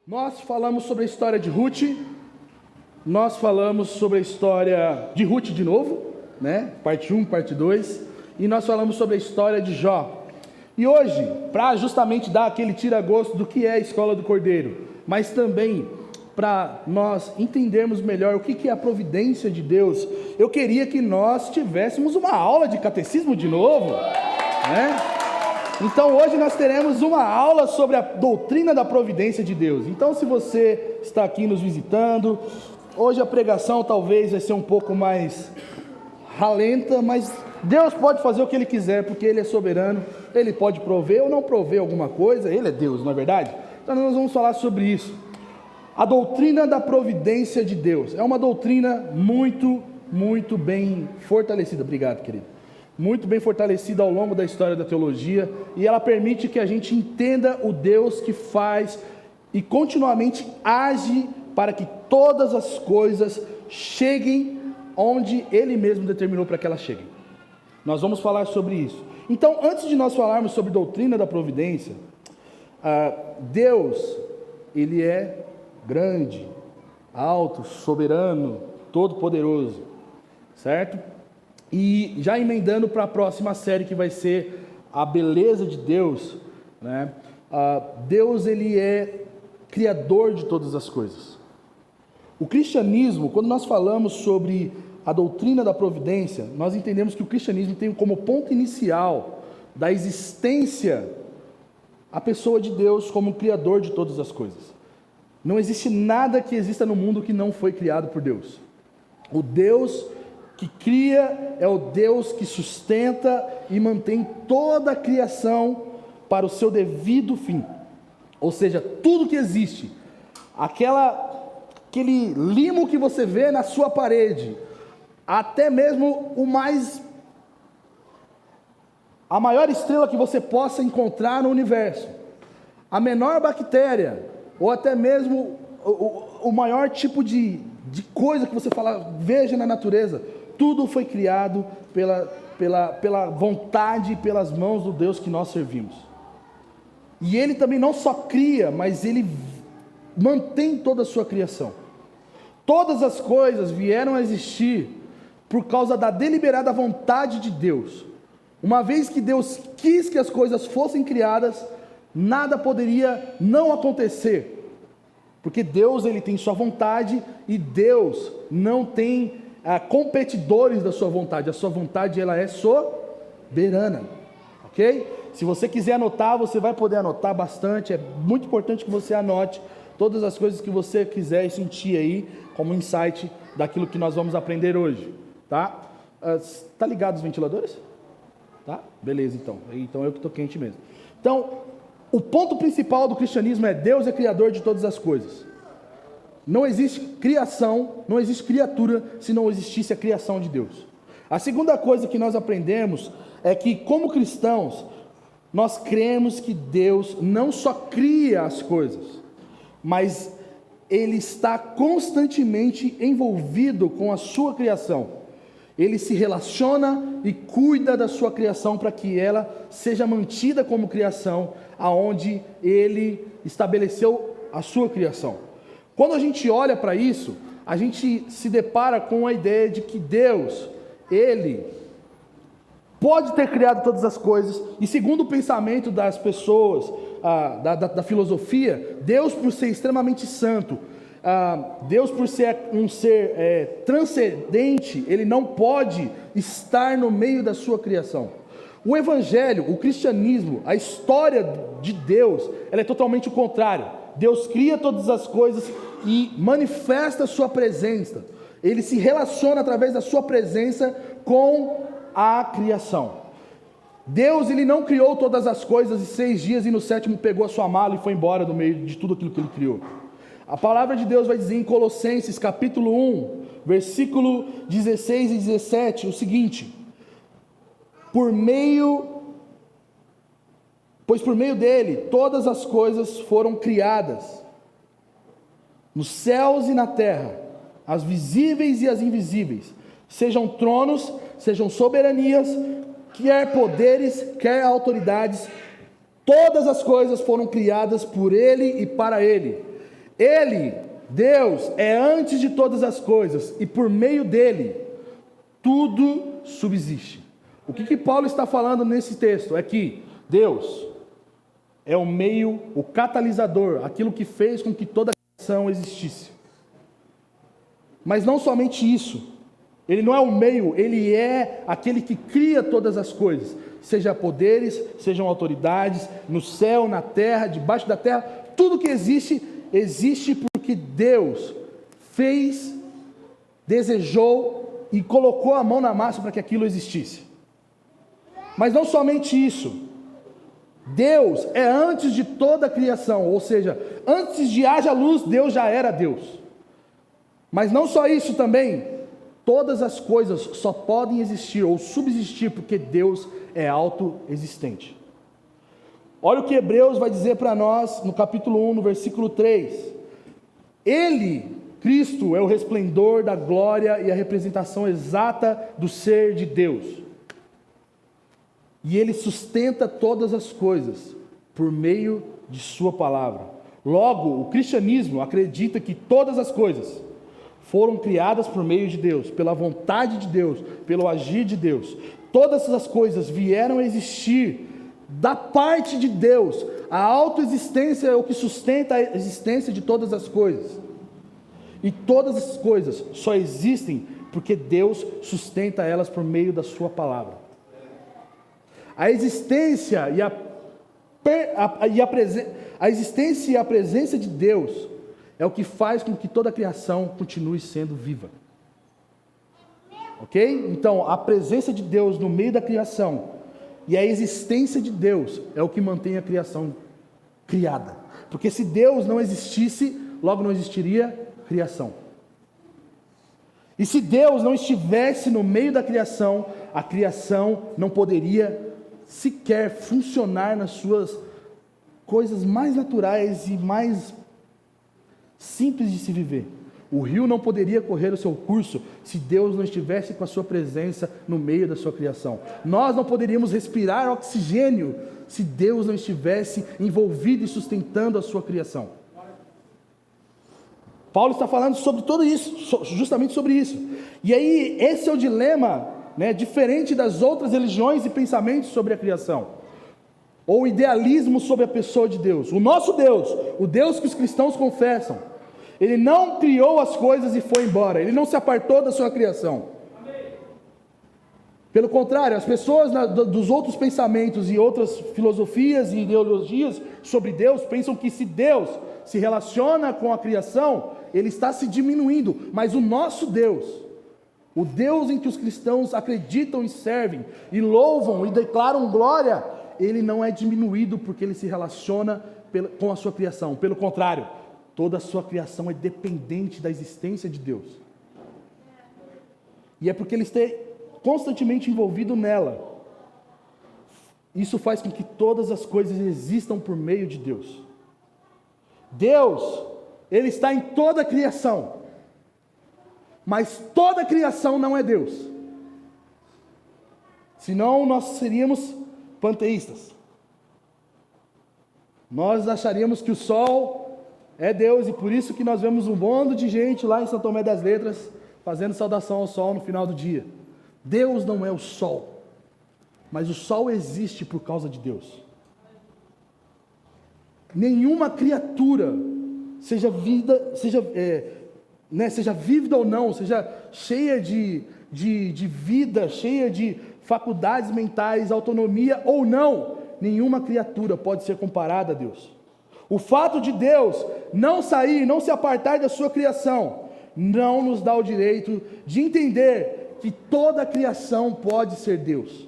Nós falamos sobre a história de Ruth, nós falamos sobre a história de Ruth de novo, né? Parte 1, parte 2, e nós falamos sobre a história de Jó. E hoje, para justamente dar aquele tira-gosto do que é a Escola do Cordeiro, mas também para nós entendermos melhor o que é a providência de Deus, eu queria que nós tivéssemos uma aula de catecismo de novo, né? Então hoje nós teremos uma aula sobre a doutrina da providência de Deus. Então, se você está aqui nos visitando, hoje a pregação talvez vai ser um pouco mais ralenta, mas Deus pode fazer o que Ele quiser, porque Ele é soberano. Ele pode prover ou não prover alguma coisa, Ele é Deus, não é verdade? Então nós vamos falar sobre isso. A doutrina da providência de Deus é uma doutrina muito bem fortalecida. Obrigado, querido. Muito bem fortalecida ao longo da história da teologia, e ela permite que a gente entenda o Deus que faz e continuamente age para que todas as coisas cheguem onde Ele mesmo determinou para que elas cheguem. Nós vamos falar sobre isso. Então, antes de nós falarmos sobre doutrina da providência, Deus, Ele é grande, alto, soberano, todo-poderoso, certo? E já emendando para a próxima série, que vai ser a beleza de Deus, né? Deus, Ele é criador de todas as coisas. O cristianismo, quando nós falamos sobre a doutrina da providência, nós entendemos que o cristianismo tem como ponto inicial da existência a pessoa de Deus como criador de todas as coisas. Não existe nada que exista no mundo que não foi criado por Deus. O Deus que cria é o Deus que sustenta e mantém toda a criação para o seu devido fim. Ou seja, tudo que existe, aquele limo que você vê na sua parede, até mesmo a maior estrela que você possa encontrar no universo, a menor bactéria, ou até mesmo o maior tipo de coisa que você veja na natureza, tudo foi criado pela vontade e pelas mãos do Deus que nós servimos. E Ele também não só cria, mas Ele mantém toda a sua criação. Todas as coisas vieram a existir por causa da deliberada vontade de Deus. Uma vez que Deus quis que as coisas fossem criadas, nada poderia não acontecer. Porque Deus, Ele tem sua vontade, e Deus não tem competidores da sua vontade. A sua vontade, ela é soberana, ok? Se você quiser anotar, você vai poder anotar bastante. É muito importante que você anote todas as coisas que você quiser e sentir aí como insight daquilo que nós vamos aprender hoje, tá? Tá ligado os ventiladores? Tá? Beleza, então eu que estou quente mesmo. Então, o ponto principal do cristianismo é: Deus é criador de todas as coisas. Não existe criação, não existe criatura se não existisse a criação de Deus. A segunda coisa que nós aprendemos é que, como cristãos, nós cremos que Deus não só cria as coisas, mas Ele está constantemente envolvido com a sua criação. Ele se relaciona e cuida da sua criação para que ela seja mantida como criação, aonde Ele estabeleceu a sua criação. Quando a gente olha para isso, a gente se depara com a ideia de que Deus, Ele pode ter criado todas as coisas, e segundo o pensamento das pessoas, da filosofia, Deus, por ser extremamente santo, Deus, por ser um ser transcendente, Ele não pode estar no meio da sua criação. O evangelho, o cristianismo, a história de Deus, ela é totalmente o contrário. Deus cria todas as coisas e manifesta a sua presença. Ele se relaciona através da sua presença com a criação. Deus, Ele não criou todas as coisas em 6 dias e no 7º pegou a sua mala e foi embora do meio de tudo aquilo que Ele criou. A palavra de Deus vai dizer em Colossenses capítulo 1, versículo 16 e 17, o seguinte: pois por meio dele todas as coisas foram criadas, nos céus e na terra, as visíveis e as invisíveis, sejam tronos, sejam soberanias, quer poderes, quer autoridades, todas as coisas foram criadas por Ele e para Ele. Ele, Deus, é antes de todas as coisas, e por meio dele, tudo subsiste. O que Paulo está falando nesse texto? É que Deus é o meio, o catalisador, aquilo que fez com que toda a criação existisse. Mas não somente isso, ele não é o meio, ele é aquele que cria todas as coisas, seja poderes, sejam autoridades, no céu, na terra, debaixo da terra, tudo que existe, existe porque Deus fez, desejou e colocou a mão na massa para que aquilo existisse. Mas não somente isso, Deus é antes de toda a criação, ou seja, antes de haja luz, Deus já era Deus. Mas não só isso também, todas as coisas só podem existir ou subsistir porque Deus é autoexistente. Olha o que Hebreus vai dizer para nós no capítulo 1, no versículo 3. Ele, Cristo, é o resplendor da glória e a representação exata do ser de Deus. E ele sustenta todas as coisas por meio de sua palavra. Logo, o cristianismo acredita que todas as coisas foram criadas por meio de Deus, pela vontade de Deus, pelo agir de Deus. Todas as coisas vieram a existir da parte de Deus. A autoexistência é o que sustenta a existência de todas as coisas. E todas as coisas só existem porque Deus sustenta elas por meio da sua palavra. A existência e a presença de Deus é o que faz com que toda a criação continue sendo viva. Ok? Então, a presença de Deus no meio da criação e a existência de Deus é o que mantém a criação criada. Porque se Deus não existisse, logo não existiria criação. E se Deus não estivesse no meio da criação, a criação não poderia sequer funcionar nas suas coisas mais naturais e mais simples de se viver. O rio não poderia correr o seu curso se Deus não estivesse com a sua presença no meio da sua criação. Nós não poderíamos respirar oxigênio se Deus não estivesse envolvido e sustentando a sua criação. Paulo está falando sobre tudo isso, justamente sobre isso. E aí, esse é o dilema, diferente das outras religiões e pensamentos sobre a criação, ou idealismo sobre a pessoa de Deus. O nosso Deus, o Deus que os cristãos confessam, ele não criou as coisas e foi embora, ele não se apartou da sua criação. Pelo contrário, as pessoas dos outros pensamentos e outras filosofias e ideologias sobre Deus pensam que se Deus se relaciona com a criação, ele está se diminuindo. Mas o nosso Deus, o Deus em que os cristãos acreditam e servem, e louvam e declaram glória, ele não é diminuído porque ele se relaciona com a sua criação. Pelo contrário, toda a sua criação é dependente da existência de Deus. E é porque ele está constantemente envolvido nela. Isso faz com que todas as coisas existam por meio de Deus. Deus, ele está em toda a criação. Mas toda a criação não é Deus. Senão nós seríamos panteístas. Nós acharíamos que o sol é Deus, e por isso que nós vemos um bando de gente lá em São Tomé das Letras fazendo saudação ao sol no final do dia. Deus não é o sol, mas o sol existe por causa de Deus. Nenhuma criatura, seja vívida ou não, seja cheia de vida, cheia de faculdades mentais, autonomia ou não, nenhuma criatura pode ser comparada a Deus. O fato de Deus não sair, não se apartar da sua criação, não nos dá o direito de entender que toda a criação pode ser Deus.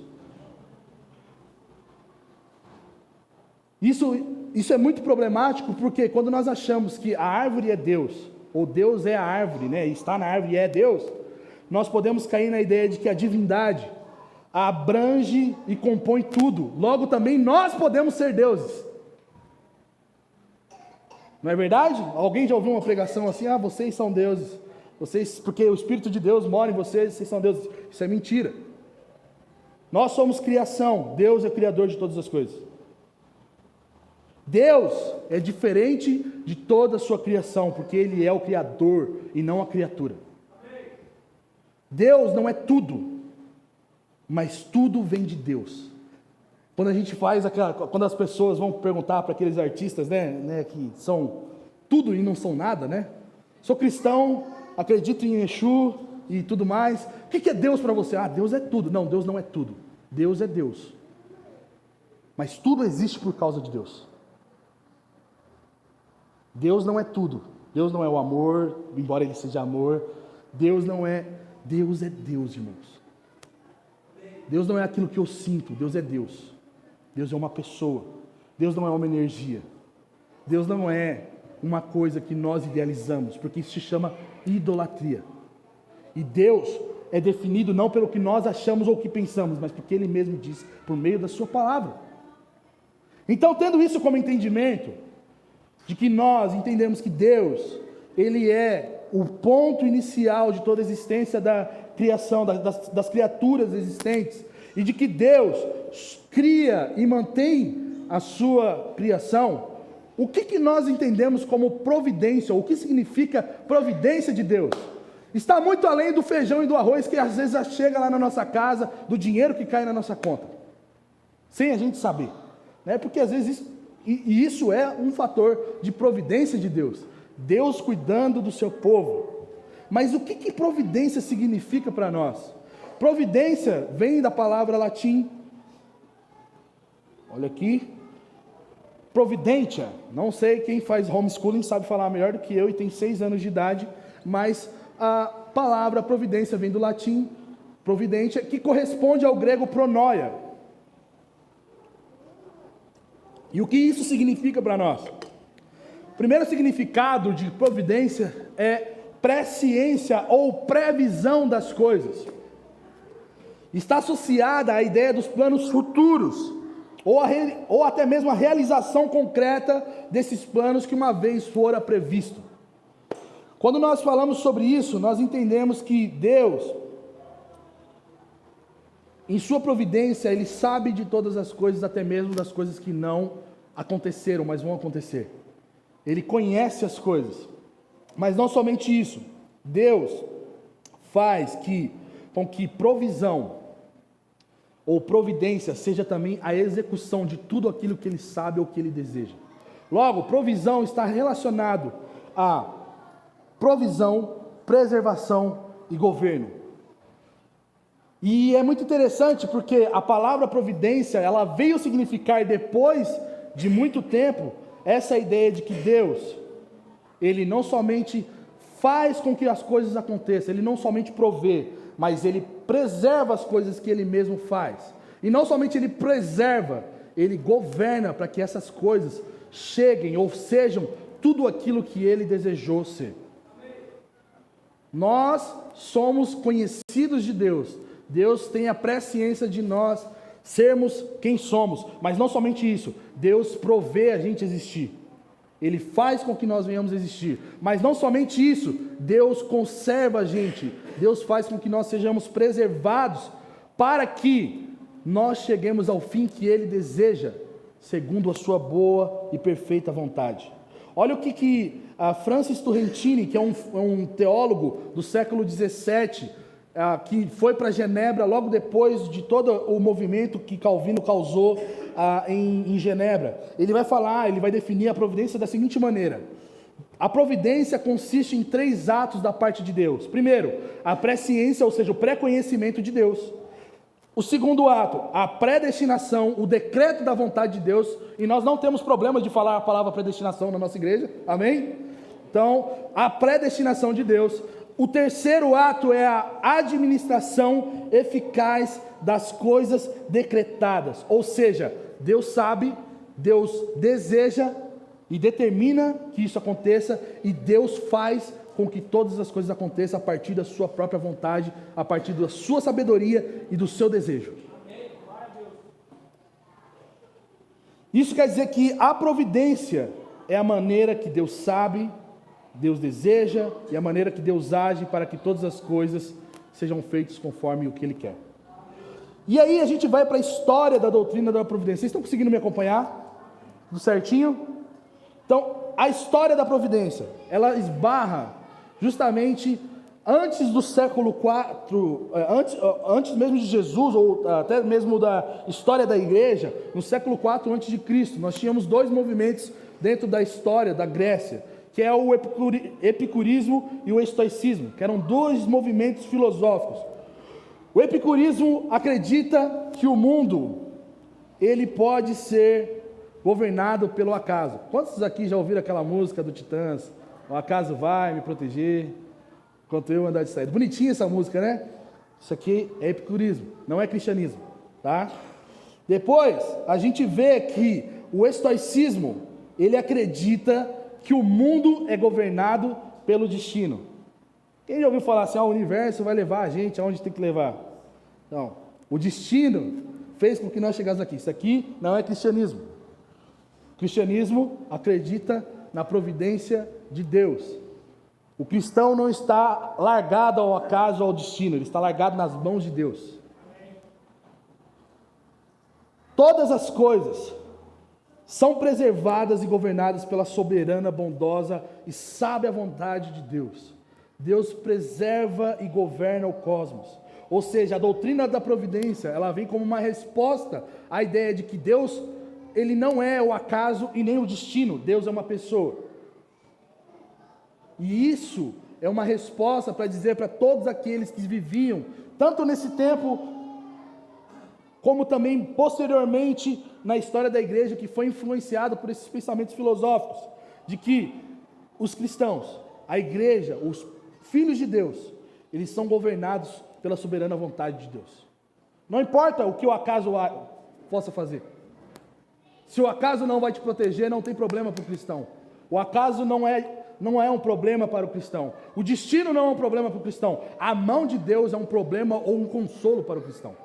Isso é muito problemático, porque quando nós achamos que a árvore é Deus, ou Deus é a árvore, está na árvore e é Deus, nós podemos cair na ideia de que a divindade abrange e compõe tudo. Logo também nós podemos ser deuses. Não é verdade? Alguém já ouviu uma pregação assim? Vocês são deuses. Vocês, porque o Espírito de Deus mora em vocês, vocês são deuses. Isso é mentira. Nós somos criação. Deus é o criador de todas as coisas. Deus é diferente de toda a sua criação, porque Ele é o Criador e não a criatura. Deus não é tudo, mas tudo vem de Deus. Quando a gente quando as pessoas vão perguntar para aqueles artistas, né, que são tudo e não são nada, né? Sou cristão, acredito em Exu e tudo mais. O que é Deus para você? Ah, Deus é tudo. Não, Deus não é tudo. Deus é Deus. Mas tudo existe por causa de Deus. Deus não é tudo. Deus não é o amor, embora Ele seja amor. Deus não é... Deus é Deus, irmãos. Deus não é aquilo que eu sinto. Deus é Deus. Deus é uma pessoa. Deus não é uma energia. Deus não é uma coisa que nós idealizamos, porque isso se chama idolatria. E Deus é definido não pelo que nós achamos ou que pensamos, mas porque Ele mesmo diz por meio da sua palavra. Então, tendo isso como entendimento, de que nós entendemos que Deus, Ele é o ponto inicial de toda a existência da criação, das criaturas existentes, e de que Deus cria e mantém a sua criação, o que nós entendemos como providência, ou o que significa providência de Deus? Está muito além do feijão e do arroz que às vezes chega lá na nossa casa, do dinheiro que cai na nossa conta, sem a gente saber, né? Porque às vezes isso é um fator de providência de Deus, Deus cuidando do seu povo. Mas o que providência significa para nós? Providência vem da palavra latim, olha aqui, providentia. Não sei, quem faz homeschooling sabe falar melhor do que eu e tem 6 anos de idade, mas a palavra providência vem do latim providentia, que corresponde ao grego pronoia. E o que isso significa para nós? O primeiro significado de providência é presciência ou previsão das coisas. Está associada à ideia dos planos futuros, ou até mesmo a realização concreta desses planos que uma vez fora previsto. Quando nós falamos sobre isso, nós entendemos que Deus, em sua providência, Ele sabe de todas as coisas, até mesmo das coisas que não aconteceram, mas vão acontecer. Ele conhece as coisas. Mas não somente isso, Deus faz com que provisão ou providência seja também a execução de tudo aquilo que Ele sabe ou que Ele deseja. Logo, provisão está relacionado a provisão, preservação e governo. E é muito interessante porque a palavra providência, ela veio significar depois de muito tempo essa ideia de que Deus, Ele não somente faz com que as coisas aconteçam, Ele não somente provê, mas Ele preserva as coisas que Ele mesmo faz. E não somente Ele preserva, Ele governa para que essas coisas cheguem ou sejam tudo aquilo que Ele desejou ser. Nós somos conhecidos de Deus. Deus tem a presciência de nós sermos quem somos. Mas não somente isso, Deus provê a gente existir. Ele faz com que nós venhamos existir. Mas não somente isso, Deus conserva a gente. Deus faz com que nós sejamos preservados para que nós cheguemos ao fim que Ele deseja, segundo a sua boa e perfeita vontade. Olha o que Francis Turrentini, que é um teólogo do século XVII, que foi para Genebra logo depois de todo o movimento que Calvino causou em Genebra. Ele vai definir a providência da seguinte maneira: a providência consiste em 3 atos da parte de Deus. Primeiro, a presciência, ou seja, o pré-conhecimento de Deus. O segundo ato, a predestinação, o decreto da vontade de Deus. E nós não temos problema de falar a palavra predestinação na nossa igreja, amém? Então, a predestinação de Deus. O terceiro ato é a administração eficaz das coisas decretadas. Ou seja, Deus sabe, Deus deseja e determina que isso aconteça, e Deus faz com que todas as coisas aconteçam a partir da sua própria vontade, a partir da sua sabedoria e do seu desejo. Isso quer dizer que a providência é a maneira que Deus sabe, Deus deseja, e a maneira que Deus age para que todas as coisas sejam feitas conforme o que Ele quer. E aí a gente vai para a história da doutrina da providência. Vocês estão conseguindo me acompanhar? Tudo certinho? Então, a história da providência, ela esbarra justamente antes do século IV, antes mesmo de Jesus, ou até mesmo da história da igreja, no século IV antes de Cristo, nós tínhamos dois movimentos dentro da história da Grécia, que é o epicurismo e o estoicismo, que eram dois movimentos filosóficos. O epicurismo acredita que o mundo, ele pode ser governado pelo acaso. Quantos aqui já ouviram aquela música do Titãs? O acaso vai me proteger enquanto eu andar distraído. Bonitinha essa música, né? Isso aqui é epicurismo, não é cristianismo, tá? Depois, a gente vê que o estoicismo, ele acredita que o mundo é governado pelo destino. Quem já ouviu falar assim, o universo vai levar a gente aonde tem que levar? Então, o destino fez com que nós chegássemos aqui. Isso aqui não é cristianismo. O cristianismo acredita na providência de Deus. O cristão não está largado ao acaso, ao destino, ele está largado nas mãos de Deus. Todas as coisas são preservadas e governadas pela soberana, bondosa e sábia vontade de Deus. Deus preserva e governa o cosmos. Ou seja, a doutrina da providência, ela vem como uma resposta à ideia de que Deus, ele não é o acaso e nem o destino, Deus é uma pessoa. E isso é uma resposta para dizer para todos aqueles que viviam, tanto nesse tempo, como também posteriormente na história da igreja, que foi influenciado por esses pensamentos filosóficos, de que os cristãos, a igreja, os filhos de Deus, eles são governados pela soberana vontade de Deus. Não importa o que o acaso possa fazer. Se o acaso não vai te proteger, não tem problema para o cristão. O acaso não é um problema para o cristão. O destino não é um problema para o cristão. A mão de Deus é um problema ou um consolo para o cristão.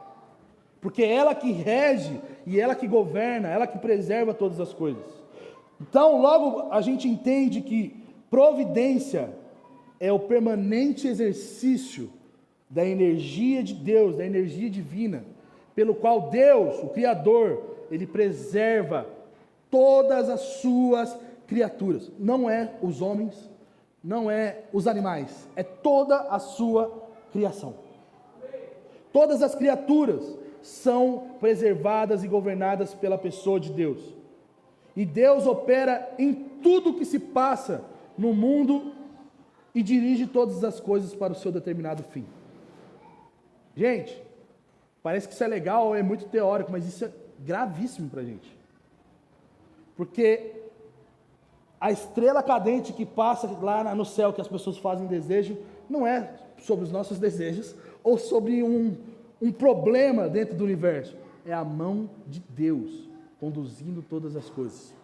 Porque é ela que rege e ela que governa, ela que preserva todas as coisas. Então, logo a gente entende que providência é o permanente exercício da energia de Deus, da energia divina, pelo qual Deus, o Criador, ele preserva todas as suas criaturas. Não é os homens, não é os animais, é toda a sua criação. Todas as criaturas são preservadas e governadas pela pessoa de Deus. E Deus opera em tudo que se passa no mundo e dirige todas as coisas para o seu determinado fim. Gente, parece que isso é legal, é muito teórico, mas isso é gravíssimo para a gente. Porque a estrela cadente que passa lá no céu, que as pessoas fazem desejo, não é sobre os nossos desejos, ou sobre um problema dentro do universo. É a mão de Deus conduzindo todas as coisas.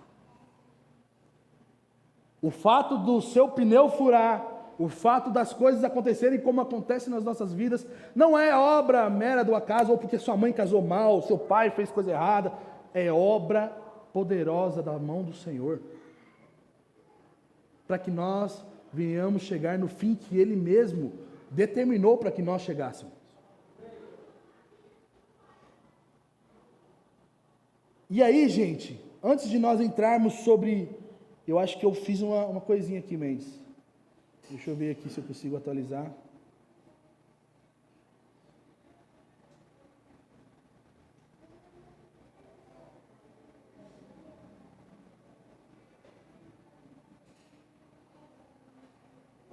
O fato do seu pneu furar, o fato das coisas acontecerem como acontecem nas nossas vidas, não é obra mera do acaso, ou porque sua mãe casou mal, seu pai fez coisa errada, é obra poderosa da mão do Senhor, para que nós venhamos chegar no fim que Ele mesmo determinou para que nós chegássemos. E aí, gente, antes de nós entrarmos sobre, eu acho que eu fiz uma coisinha aqui, Mendes. Deixa eu ver aqui se eu consigo atualizar.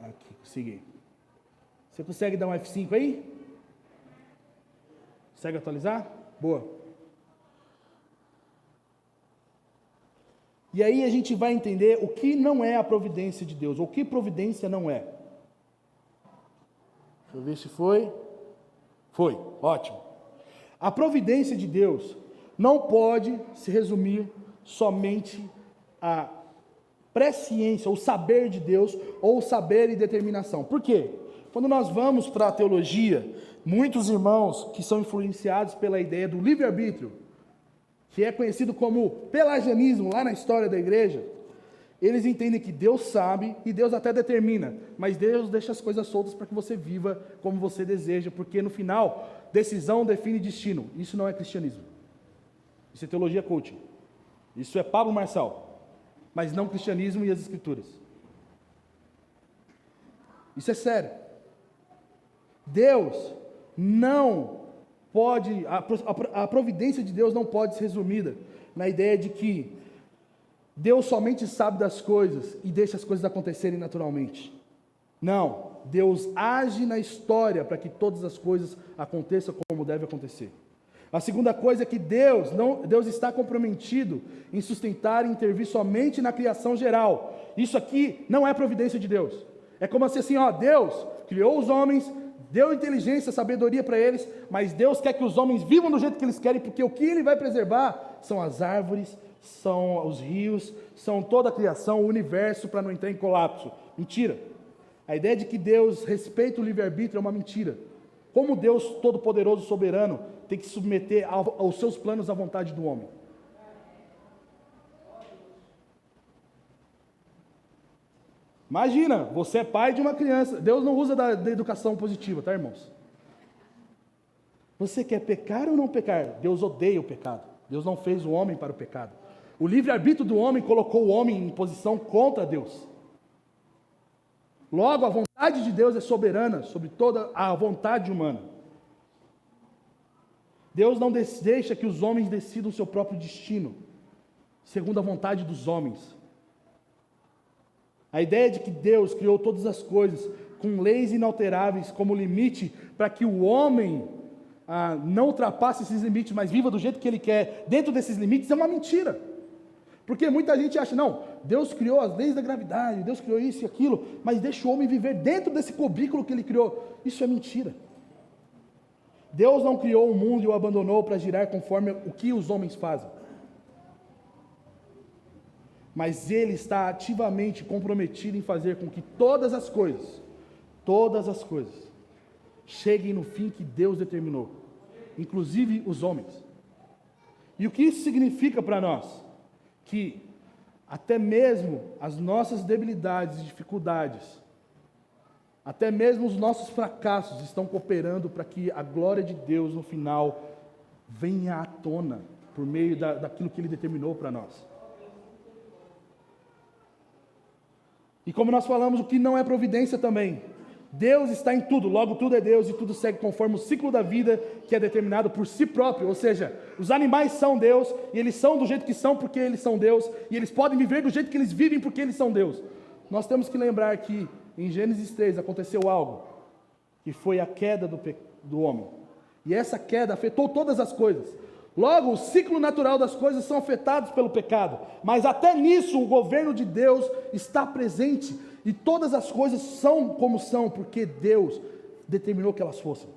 Aqui, consegui. Você consegue dar um F5 aí? Consegue atualizar? Boa. E aí a gente vai entender o que não é a providência de Deus, ou o que providência não é. Deixa eu ver se foi. Foi, ótimo. A providência de Deus não pode se resumir somente a presciência, o saber de Deus, ou saber e determinação. Por quê? Quando nós vamos para a teologia, muitos irmãos que são influenciados pela ideia do livre-arbítrio, que é conhecido como pelagianismo lá na história da igreja, eles entendem que Deus sabe e Deus até determina, mas Deus deixa as coisas soltas para que você viva como você deseja, porque no final, decisão define destino. Isso não é cristianismo. Isso é teologia coaching. Isso é Pablo Marçal. mas não o cristianismo e as escrituras. Isso é sério. Deus não pode, a providência de Deus não pode ser resumida na ideia de que Deus somente sabe das coisas e deixa as coisas acontecerem naturalmente. Não, Deus age na história para que todas as coisas aconteçam como deve acontecer. A segunda coisa é que Deus está comprometido em sustentar e intervir somente na criação geral. Isso aqui não é providência de Deus. É como assim, Deus criou os homens, deu inteligência, sabedoria para eles, mas Deus quer que os homens vivam do jeito que eles querem, porque o que Ele vai preservar são as árvores, são os rios, são toda a criação, o universo, para não entrar em colapso. Mentira. A ideia de que Deus respeita o livre-arbítrio é uma mentira. Como Deus todo-poderoso, soberano, tem que submeter aos seus planos à vontade do homem? Imagina, você é pai de uma criança. Deus não usa da educação positiva, tá, irmãos? Você quer pecar ou não pecar? Deus odeia o pecado. Deus não fez o homem para o pecado. O livre-arbítrio do homem colocou o homem em posição contra Deus. Logo, a vontade de Deus é soberana sobre toda a vontade humana. Deus não deixa que os homens decidam o seu próprio destino, segundo a vontade dos homens. A ideia de que Deus criou todas as coisas com leis inalteráveis como limite para que o homem não ultrapasse esses limites, mas viva do jeito que ele quer dentro desses limites, é uma mentira. Porque muita gente acha, não, Deus criou as leis da gravidade, Deus criou isso e aquilo, mas deixa o homem viver dentro desse cubículo que ele criou. Isso é mentira. Deus não criou o mundo e o abandonou para girar conforme o que os homens fazem. Mas Ele está ativamente comprometido em fazer com que todas as coisas, cheguem no fim que Deus determinou, inclusive os homens. E o que isso significa para nós? Que até mesmo as nossas debilidades e dificuldades, até mesmo os nossos fracassos estão cooperando para que a glória de Deus no final venha à tona por meio daquilo que Ele determinou para nós. E como nós falamos, o que não é providência também. Deus está em tudo, logo tudo é Deus e tudo segue conforme o ciclo da vida que é determinado por si próprio. Ou seja, os animais são Deus e eles são do jeito que são porque eles são Deus, e eles podem viver do jeito que eles vivem porque eles são Deus. Nós temos que lembrar que em Gênesis 3 aconteceu algo, que foi a queda do homem. E essa queda afetou todas as coisas. Logo, o ciclo natural das coisas são afetados pelo pecado. Mas até nisso o governo de Deus está presente. E todas as coisas são como são, porque Deus determinou que elas fossem.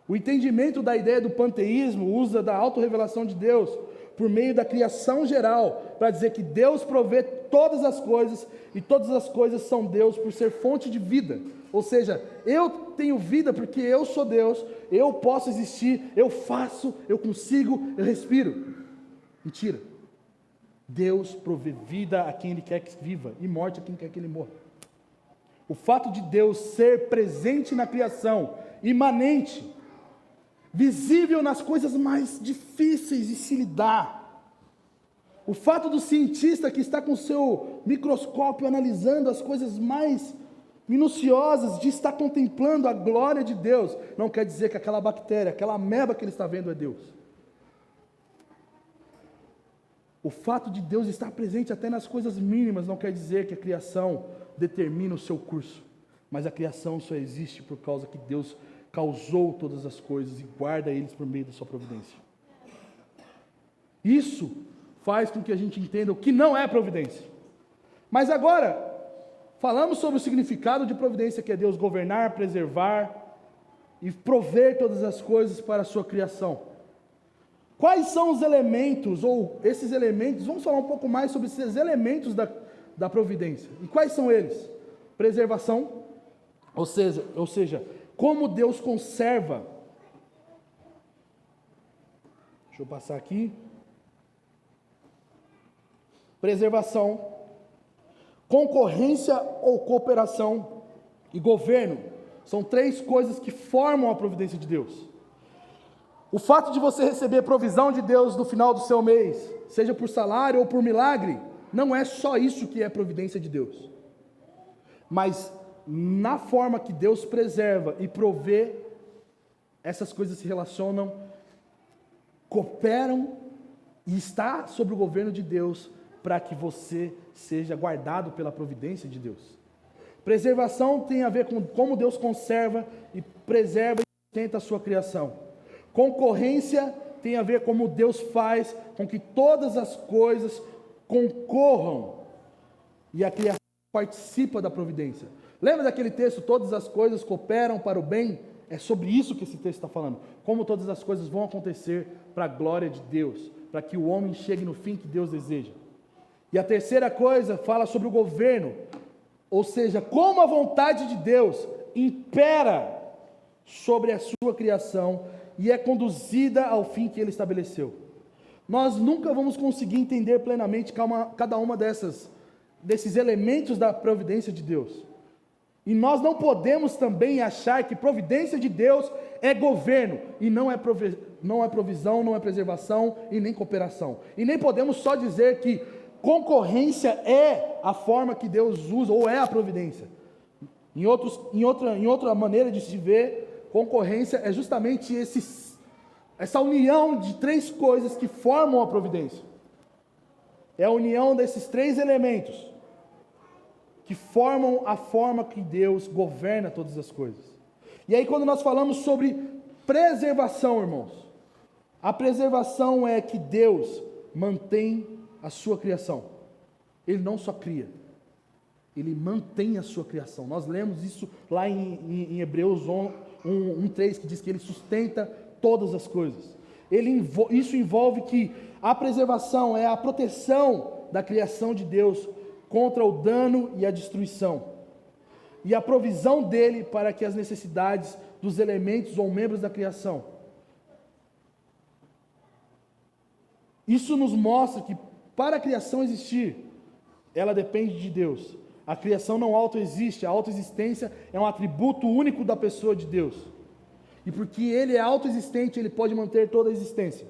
O entendimento da ideia do panteísmo usa da autorrevelação de Deus por meio da criação geral, para dizer que Deus provê todas as coisas, e todas as coisas são Deus por ser fonte de vida. Ou seja, eu tenho vida porque eu sou Deus, eu posso existir, eu faço, eu consigo, eu respiro. Mentira. Deus provê vida a quem Ele quer que viva, e morte a quem quer que Ele morra. O fato de Deus ser presente na criação, imanente, visível nas coisas mais difíceis de se lidar. O fato do cientista que está com o seu microscópio analisando as coisas mais minuciosas, de estar contemplando a glória de Deus, não quer dizer que aquela bactéria, aquela ameba que ele está vendo é Deus. O fato de Deus estar presente até nas coisas mínimas não quer dizer que a criação determina o seu curso, mas a criação só existe por causa que Deus causou todas as coisas e guarda eles por meio da sua providência. Isso faz com que a gente entenda o que não é providência. Mas agora, falamos sobre o significado de providência, que é Deus governar, preservar e prover todas as coisas para a sua criação. Quais são os elementos, ou esses elementos, vamos falar um pouco mais sobre esses elementos da providência. E quais são eles? Preservação, ou seja, como Deus conserva. Deixa eu passar aqui. Preservação, concorrência ou cooperação e governo são três coisas que formam a providência de Deus. O fato de você receber provisão de Deus no final do seu mês, seja por salário ou por milagre, não é só isso que é providência de Deus. Mas na forma que Deus preserva e provê, essas coisas se relacionam, cooperam e está sob o governo de Deus para que você seja guardado pela providência de Deus. Preservação tem a ver com como Deus conserva e preserva e sustenta a sua criação. Concorrência tem a ver com como Deus faz com que todas as coisas concorram e a criação participa da providência. Lembra daquele texto, todas as coisas cooperam para o bem? É sobre isso que esse texto está falando. Como todas as coisas vão acontecer para a glória de Deus, para que o homem chegue no fim que Deus deseja. E a terceira coisa fala sobre o governo, ou seja, como a vontade de Deus impera sobre a sua criação e é conduzida ao fim que Ele estabeleceu. Nós nunca vamos conseguir entender plenamente cada uma desses elementos da providência de Deus. E nós não podemos também achar que providência de Deus é governo, e não é provisão, não é preservação e nem cooperação. E nem podemos só dizer que concorrência é a forma que Deus usa, ou é a providência. Em outra maneira de se ver, concorrência é justamente essa união de três coisas que formam a providência. É a união desses três elementos que formam a forma que Deus governa todas as coisas. E aí quando nós falamos sobre preservação, irmãos, a preservação é que Deus mantém a sua criação. Ele não só cria, Ele mantém a sua criação. Nós lemos isso lá em Hebreus 1:3, que diz que Ele sustenta todas as coisas. Isso envolve que a preservação é a proteção da criação de Deus contra o dano e a destruição, e a provisão dele para que as necessidades dos elementos ou membros da criação. Isso nos mostra que para a criação existir, ela depende de Deus. A criação não autoexiste, a autoexistência é um atributo único da pessoa de Deus. E porque Ele é autoexistente, Ele pode manter toda a existência.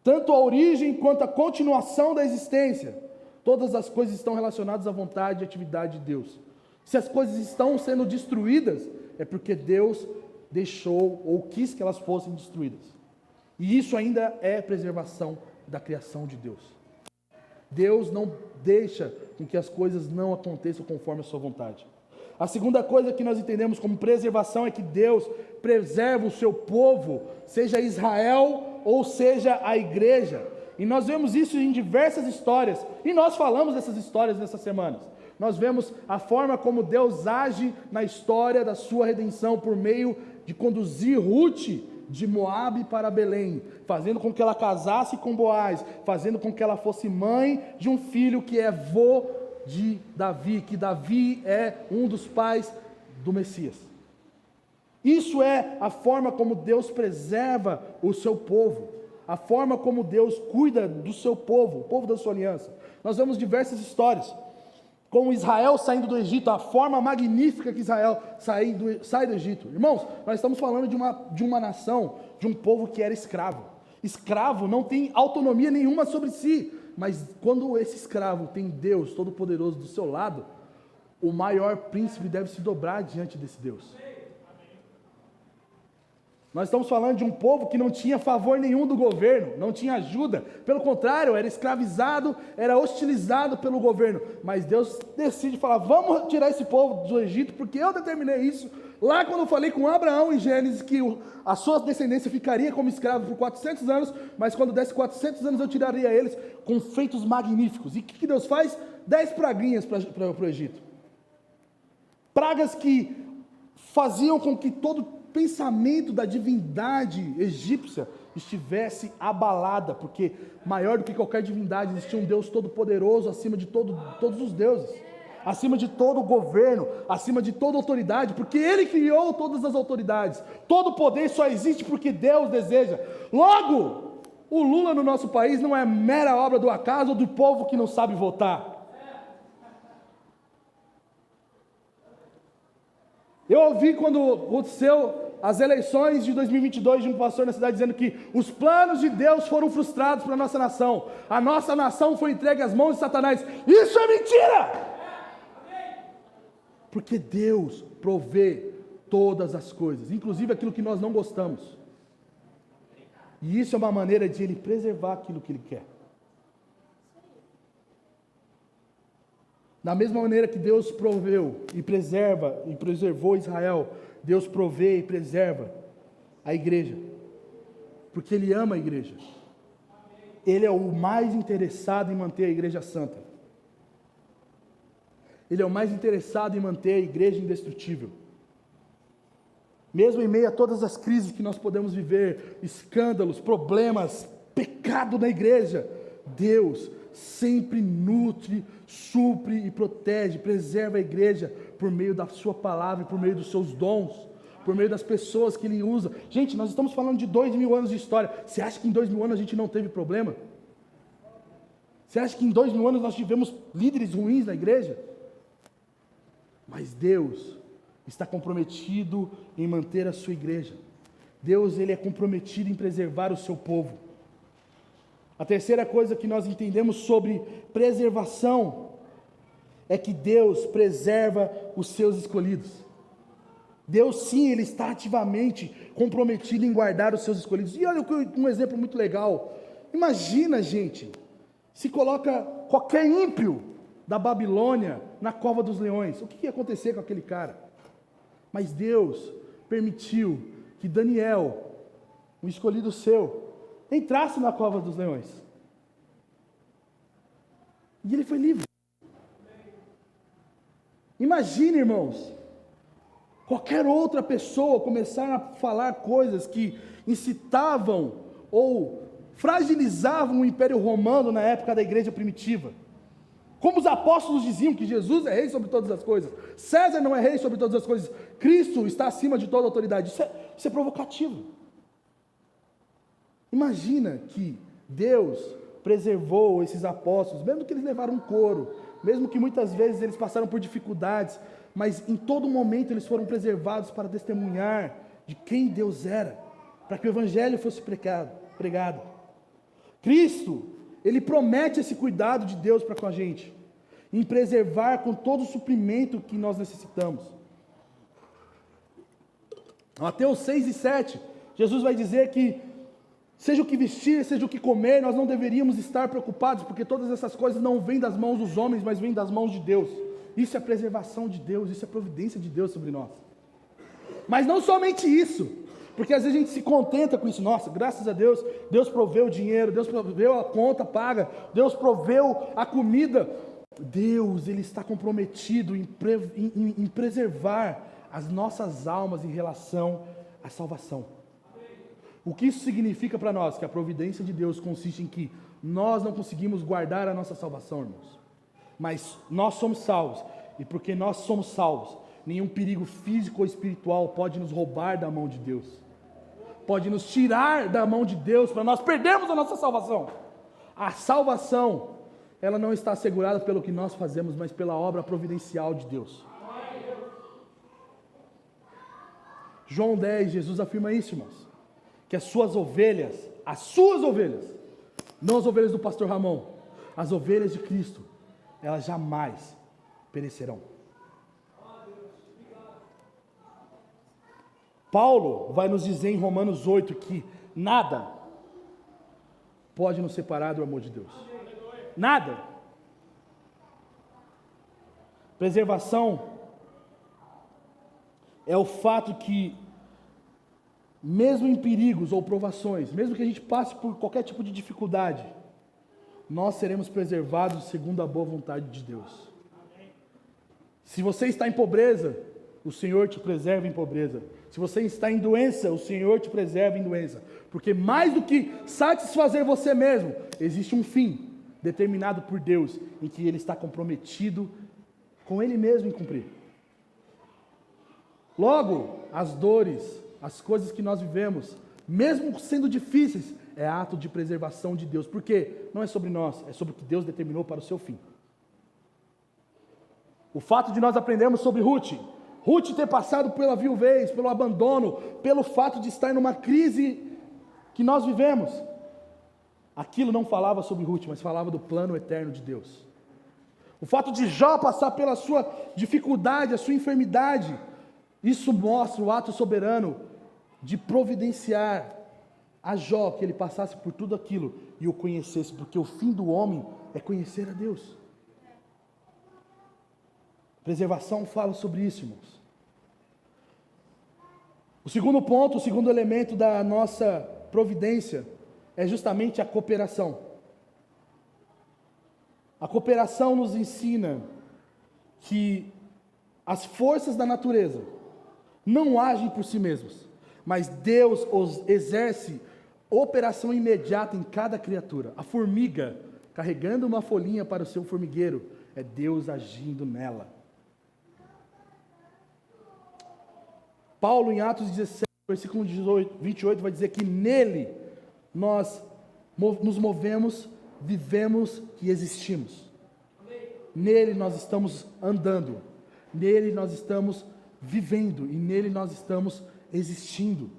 Tanto a origem quanto a continuação da existência. Todas as coisas estão relacionadas à vontade e atividade de Deus. Se as coisas estão sendo destruídas, é porque Deus deixou ou quis que elas fossem destruídas. E isso ainda é preservação da criação de Deus. Deus não deixa com que as coisas não aconteçam conforme a sua vontade. A segunda coisa que nós entendemos como preservação é que Deus preserva o seu povo, seja Israel ou seja a igreja. E nós vemos isso em diversas histórias, e nós falamos dessas histórias nessas semanas. Nós vemos a forma como Deus age na história da sua redenção por meio de conduzir Ruth de Moabe para Belém, fazendo com que ela casasse com Boaz, fazendo com que ela fosse mãe de um filho que é vô de Davi, que Davi é um dos pais do Messias. Isso é a forma como Deus preserva o seu povo. A forma como Deus cuida do seu povo, o povo da sua aliança. Nós vemos diversas histórias, como Israel saindo do Egito, a forma magnífica que Israel sai do Egito. Irmãos, nós estamos falando de uma nação, de um povo que era escravo. Escravo não tem autonomia nenhuma sobre si, mas quando esse escravo tem Deus Todo-Poderoso do seu lado, o maior príncipe deve se dobrar diante desse Deus. Nós estamos falando de um povo que não tinha favor nenhum do governo, não tinha ajuda, pelo contrário, era escravizado, era hostilizado pelo governo, mas Deus decide falar, vamos tirar esse povo do Egito, porque eu determinei isso, lá quando eu falei com Abraão em Gênesis, que a sua descendência ficaria como escravo por 400 anos, mas quando desse 400 anos eu tiraria eles com feitos magníficos. E o que Deus faz? 10 praguinhas para o Egito, pragas que faziam com que todo pensamento da divindade egípcia estivesse abalada, porque maior do que qualquer divindade existia um Deus todo-poderoso acima de todos os deuses, acima de todo governo, acima de toda autoridade, porque Ele criou todas as autoridades. Todo poder só existe porque Deus deseja. Logo, o Lula no nosso país não é mera obra do acaso ou do povo que não sabe votar. Eu ouvi quando aconteceu as eleições de 2022 de um pastor na cidade dizendo que os planos de Deus foram frustrados para a nossa nação. A nossa nação foi entregue às mãos de Satanás. Isso é mentira! Porque Deus provê todas as coisas, inclusive aquilo que nós não gostamos. E isso é uma maneira de Ele preservar aquilo que Ele quer. Da mesma maneira que Deus proveu e preservou Israel, Deus provê e preserva a igreja. Porque Ele ama a igreja. Ele é o mais interessado em manter a igreja santa. Ele é o mais interessado em manter a igreja indestrutível. Mesmo em meio a todas as crises que nós podemos viver, escândalos, problemas, pecado na igreja, Deus sempre nutre, supre e protege, preserva a igreja por meio da sua palavra, por meio dos seus dons, por meio das pessoas que Ele usa. Gente, nós estamos falando de 2000 anos de história. Você acha que em 2000 anos a gente não teve problema? Você acha que em 2000 anos nós tivemos líderes ruins na igreja? Mas Deus está comprometido em manter a sua igreja. Deus, Ele é comprometido em preservar o seu povo. A terceira coisa que nós entendemos sobre preservação é que Deus preserva os seus escolhidos. Deus, sim, Ele está ativamente comprometido em guardar os seus escolhidos. E olha um exemplo muito legal. Imagina, gente, se coloca qualquer ímpio da Babilônia na cova dos leões. O que ia acontecer com aquele cara? Mas Deus permitiu que Daniel, um escolhido seu, entrasse na cova dos leões. E ele foi livre. Imagine, irmãos, qualquer outra pessoa começar a falar coisas que incitavam ou fragilizavam o Império Romano na época da igreja primitiva. Como os apóstolos diziam que Jesus é rei sobre todas as coisas, César não é rei sobre todas as coisas, Cristo está acima de toda autoridade. Isso é provocativo. Imagina que Deus preservou esses apóstolos, mesmo que eles levaram um couro, mesmo que muitas vezes eles passaram por dificuldades, mas em todo momento eles foram preservados para testemunhar de quem Deus era, para que o evangelho fosse pregado. Cristo, Ele promete esse cuidado de Deus para com a gente, em preservar com todo o suprimento que nós necessitamos. Mateus 6 e 7, Jesus vai dizer que seja o que vestir, seja o que comer, nós não deveríamos estar preocupados, porque todas essas coisas não vêm das mãos dos homens, mas vêm das mãos de Deus. Isso é preservação de Deus, isso é providência de Deus sobre nós. Mas não somente isso, porque às vezes a gente se contenta com isso. Nossa, graças a Deus, Deus proveu o dinheiro, Deus proveu a conta paga, Deus proveu a comida. Deus, Ele está comprometido em preservar as nossas almas em relação à salvação. O que isso significa para nós? Que a providência de Deus consiste em que nós não conseguimos guardar a nossa salvação, irmãos. Mas nós somos salvos, e porque nós somos salvos, nenhum perigo físico ou espiritual pode nos roubar da mão de Deus. Pode nos tirar da mão de Deus para nós perdermos a nossa salvação. A salvação, ela não está assegurada pelo que nós fazemos, mas pela obra providencial de Deus. João 10, Jesus afirma isso, irmãos. Que as suas ovelhas, não as ovelhas do pastor Ramon, as ovelhas de Cristo, elas jamais perecerão. Paulo vai nos dizer em Romanos 8 que nada pode nos separar do amor de Deus. Nada. Preservação é o fato que, mesmo em perigos ou provações, mesmo que a gente passe por qualquer tipo de dificuldade, nós seremos preservados segundo a boa vontade de Deus. Se você está em pobreza, o Senhor te preserva em pobreza. Se você está em doença, o Senhor te preserva em doença. Porque mais do que satisfazer você mesmo, existe um fim determinado por Deus, em que Ele está comprometido com Ele mesmo em cumprir. Logo, as dores, as coisas que nós vivemos, mesmo sendo difíceis, é ato de preservação de Deus. Porque não é sobre nós, é sobre o que Deus determinou para o seu fim. O fato de nós aprendermos sobre Ruth, Ruth ter passado pela viuvez, pelo abandono, pelo fato de estar numa crise que nós vivemos. Aquilo não falava sobre Ruth, mas falava do plano eterno de Deus. O fato de Jó passar pela sua dificuldade, a sua enfermidade, isso mostra o ato soberano de providenciar a Jó que ele passasse por tudo aquilo e o conhecesse, porque o fim do homem é conhecer a Deus. Preservação fala sobre isso, irmãos. O segundo ponto, o segundo elemento da nossa providência é justamente a cooperação. A cooperação nos ensina que as forças da natureza não agem por si mesmas, mas Deus os exerce operação imediata em cada criatura. A formiga carregando uma folhinha para o seu formigueiro, é Deus agindo nela. Paulo, em Atos 17, versículo 28, vai dizer que nele nós nos movemos, vivemos e existimos. Nele nós estamos andando, nele nós estamos vivendo e nele nós estamos existindo.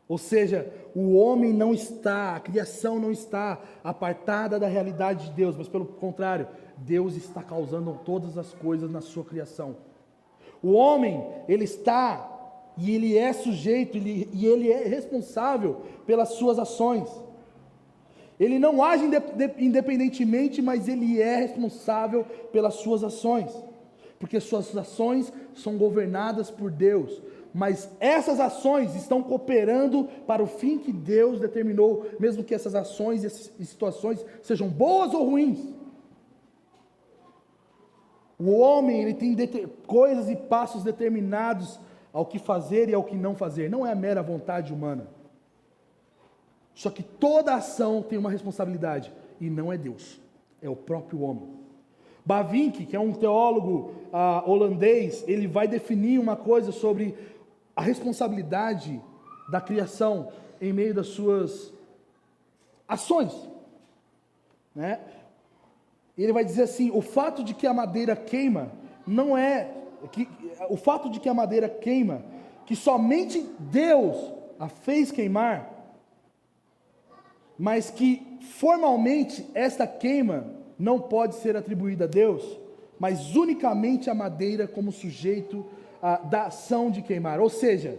Ou seja, o homem não está, a criação não está apartada da realidade de Deus, mas pelo contrário, Deus está causando todas as coisas na sua criação. O homem, ele está e ele é sujeito, e ele é responsável pelas suas ações. Ele não age independentemente, mas ele é responsável pelas suas ações, porque suas ações são governadas por Deus, mas essas ações estão cooperando para o fim que Deus determinou, mesmo que essas ações e situações sejam boas ou ruins. O homem, ele tem coisas e passos determinados ao que fazer e ao que não fazer, não é a mera vontade humana. Só que toda ação tem uma responsabilidade, e não é Deus, é o próprio homem. Bavinck, que é um teólogo holandês, ele vai definir uma coisa sobre a responsabilidade da criação em meio das suas ações, né? Ele vai dizer assim: o fato de que a madeira queima não é o fato de que a madeira queima, que somente Deus a fez queimar, mas que formalmente esta queima não pode ser atribuída a Deus, mas unicamente a madeira como sujeito da ação de queimar. Ou seja,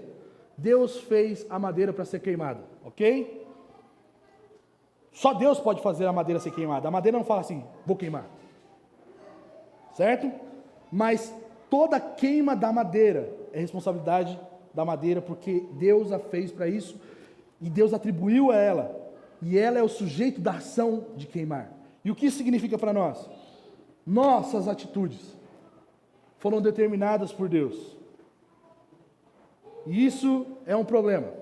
Deus fez a madeira para ser queimada, ok? Só Deus pode fazer a madeira ser queimada. A madeira não fala assim, vou queimar, certo? Mas toda queima da madeira é responsabilidade da madeira, porque Deus a fez para isso, e Deus atribuiu a ela, e ela é o sujeito da ação de queimar. E o que isso significa para nós? Nossas atitudes foram determinadas por Deus, e isso é um problema,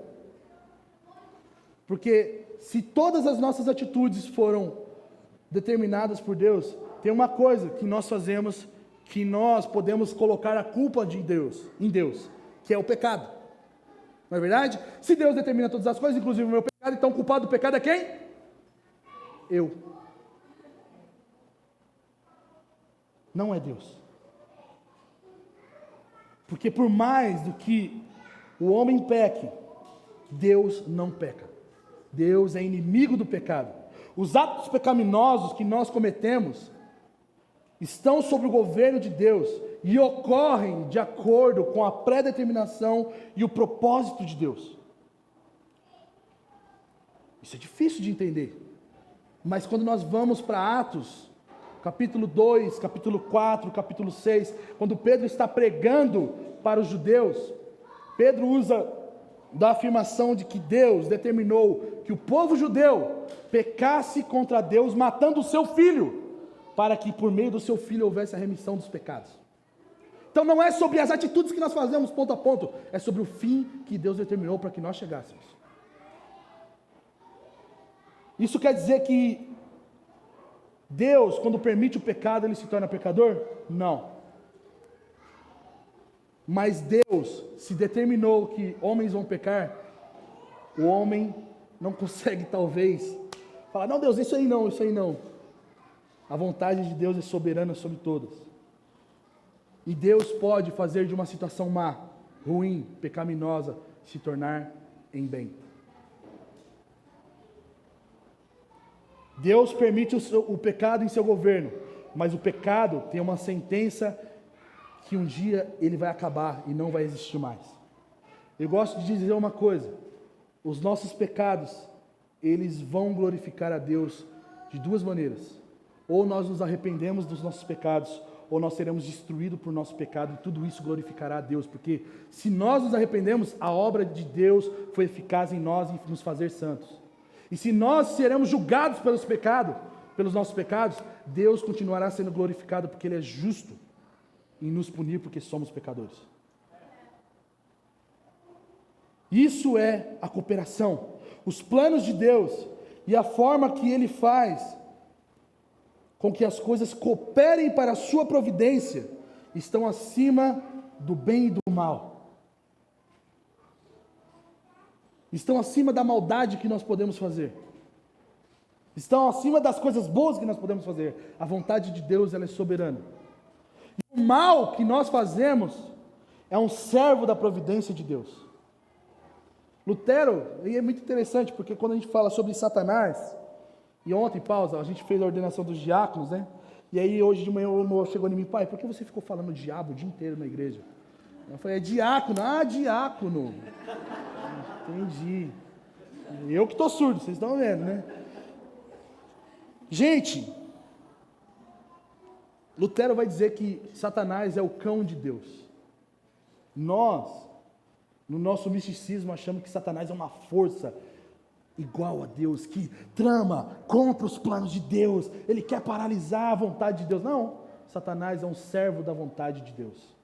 porque se todas as nossas atitudes foram determinadas por Deus, tem uma coisa que nós fazemos, que nós podemos colocar a culpa em Deus, que é o pecado. Não é verdade? Se Deus determina todas as coisas, inclusive o meu pecado, então o culpado do pecado é quem? Eu. Não é Deus. Porque por mais do que o homem peque, Deus não peca. Deus é inimigo do pecado. Os atos pecaminosos que nós cometemos estão sob o governo de Deus e ocorrem de acordo com a predeterminação e o propósito de Deus. Isso é difícil de entender, mas quando nós vamos para Atos, capítulo 2, capítulo 4, capítulo 6, quando Pedro está pregando para os judeus, Pedro usa da afirmação de que Deus determinou que o povo judeu pecasse contra Deus, matando o seu filho, para que por meio do seu filho houvesse a remissão dos pecados. Então não é sobre as atitudes que nós fazemos ponto a ponto, é sobre o fim que Deus determinou para que nós chegássemos. Isso quer dizer que Deus, quando permite o pecado, ele se torna pecador? Não. Mas Deus, se determinou que homens vão pecar, o homem não consegue talvez falar, não Deus, isso aí não. A vontade de Deus é soberana sobre todas. E Deus pode fazer de uma situação má, ruim, pecaminosa, se tornar em bem. Deus permite o pecado em seu governo, mas o pecado tem uma sentença que um dia ele vai acabar e não vai existir mais. Eu gosto de dizer uma coisa: os nossos pecados, eles vão glorificar a Deus de duas maneiras. Ou nós nos arrependemos dos nossos pecados, ou nós seremos destruídos por nosso pecado, e tudo isso glorificará a Deus, porque se nós nos arrependemos, a obra de Deus foi eficaz em nós e nos fazer santos. E se nós seremos julgados pelos nossos pecados, Deus continuará sendo glorificado, porque Ele é justo em nos punir, porque somos pecadores. Isso é a cooperação. Os planos de Deus e a forma que Ele faz com que as coisas cooperem para a sua providência estão acima do bem e do mal. Estão acima da maldade que nós podemos fazer. Estão acima das coisas boas que nós podemos fazer. A vontade de Deus, ela é soberana. E o mal que nós fazemos é um servo da providência de Deus. Lutero, e é muito interessante, porque quando a gente fala sobre Satanás, e ontem, pausa, a gente fez a ordenação dos diáconos, né? E aí hoje de manhã o irmão chegou em mim: pai, por que você ficou falando diabo o dia inteiro na igreja? Eu falei: é diácono. Ah, diácono. Entendi. Eu que estou surdo, vocês estão vendo, né? Gente, Lutero vai dizer que Satanás é o cão de Deus. Nós, no nosso misticismo, achamos que Satanás é uma força igual a Deus, que trama contra os planos de Deus, ele quer paralisar a vontade de Deus. Não, Satanás é um servo da vontade de Deus.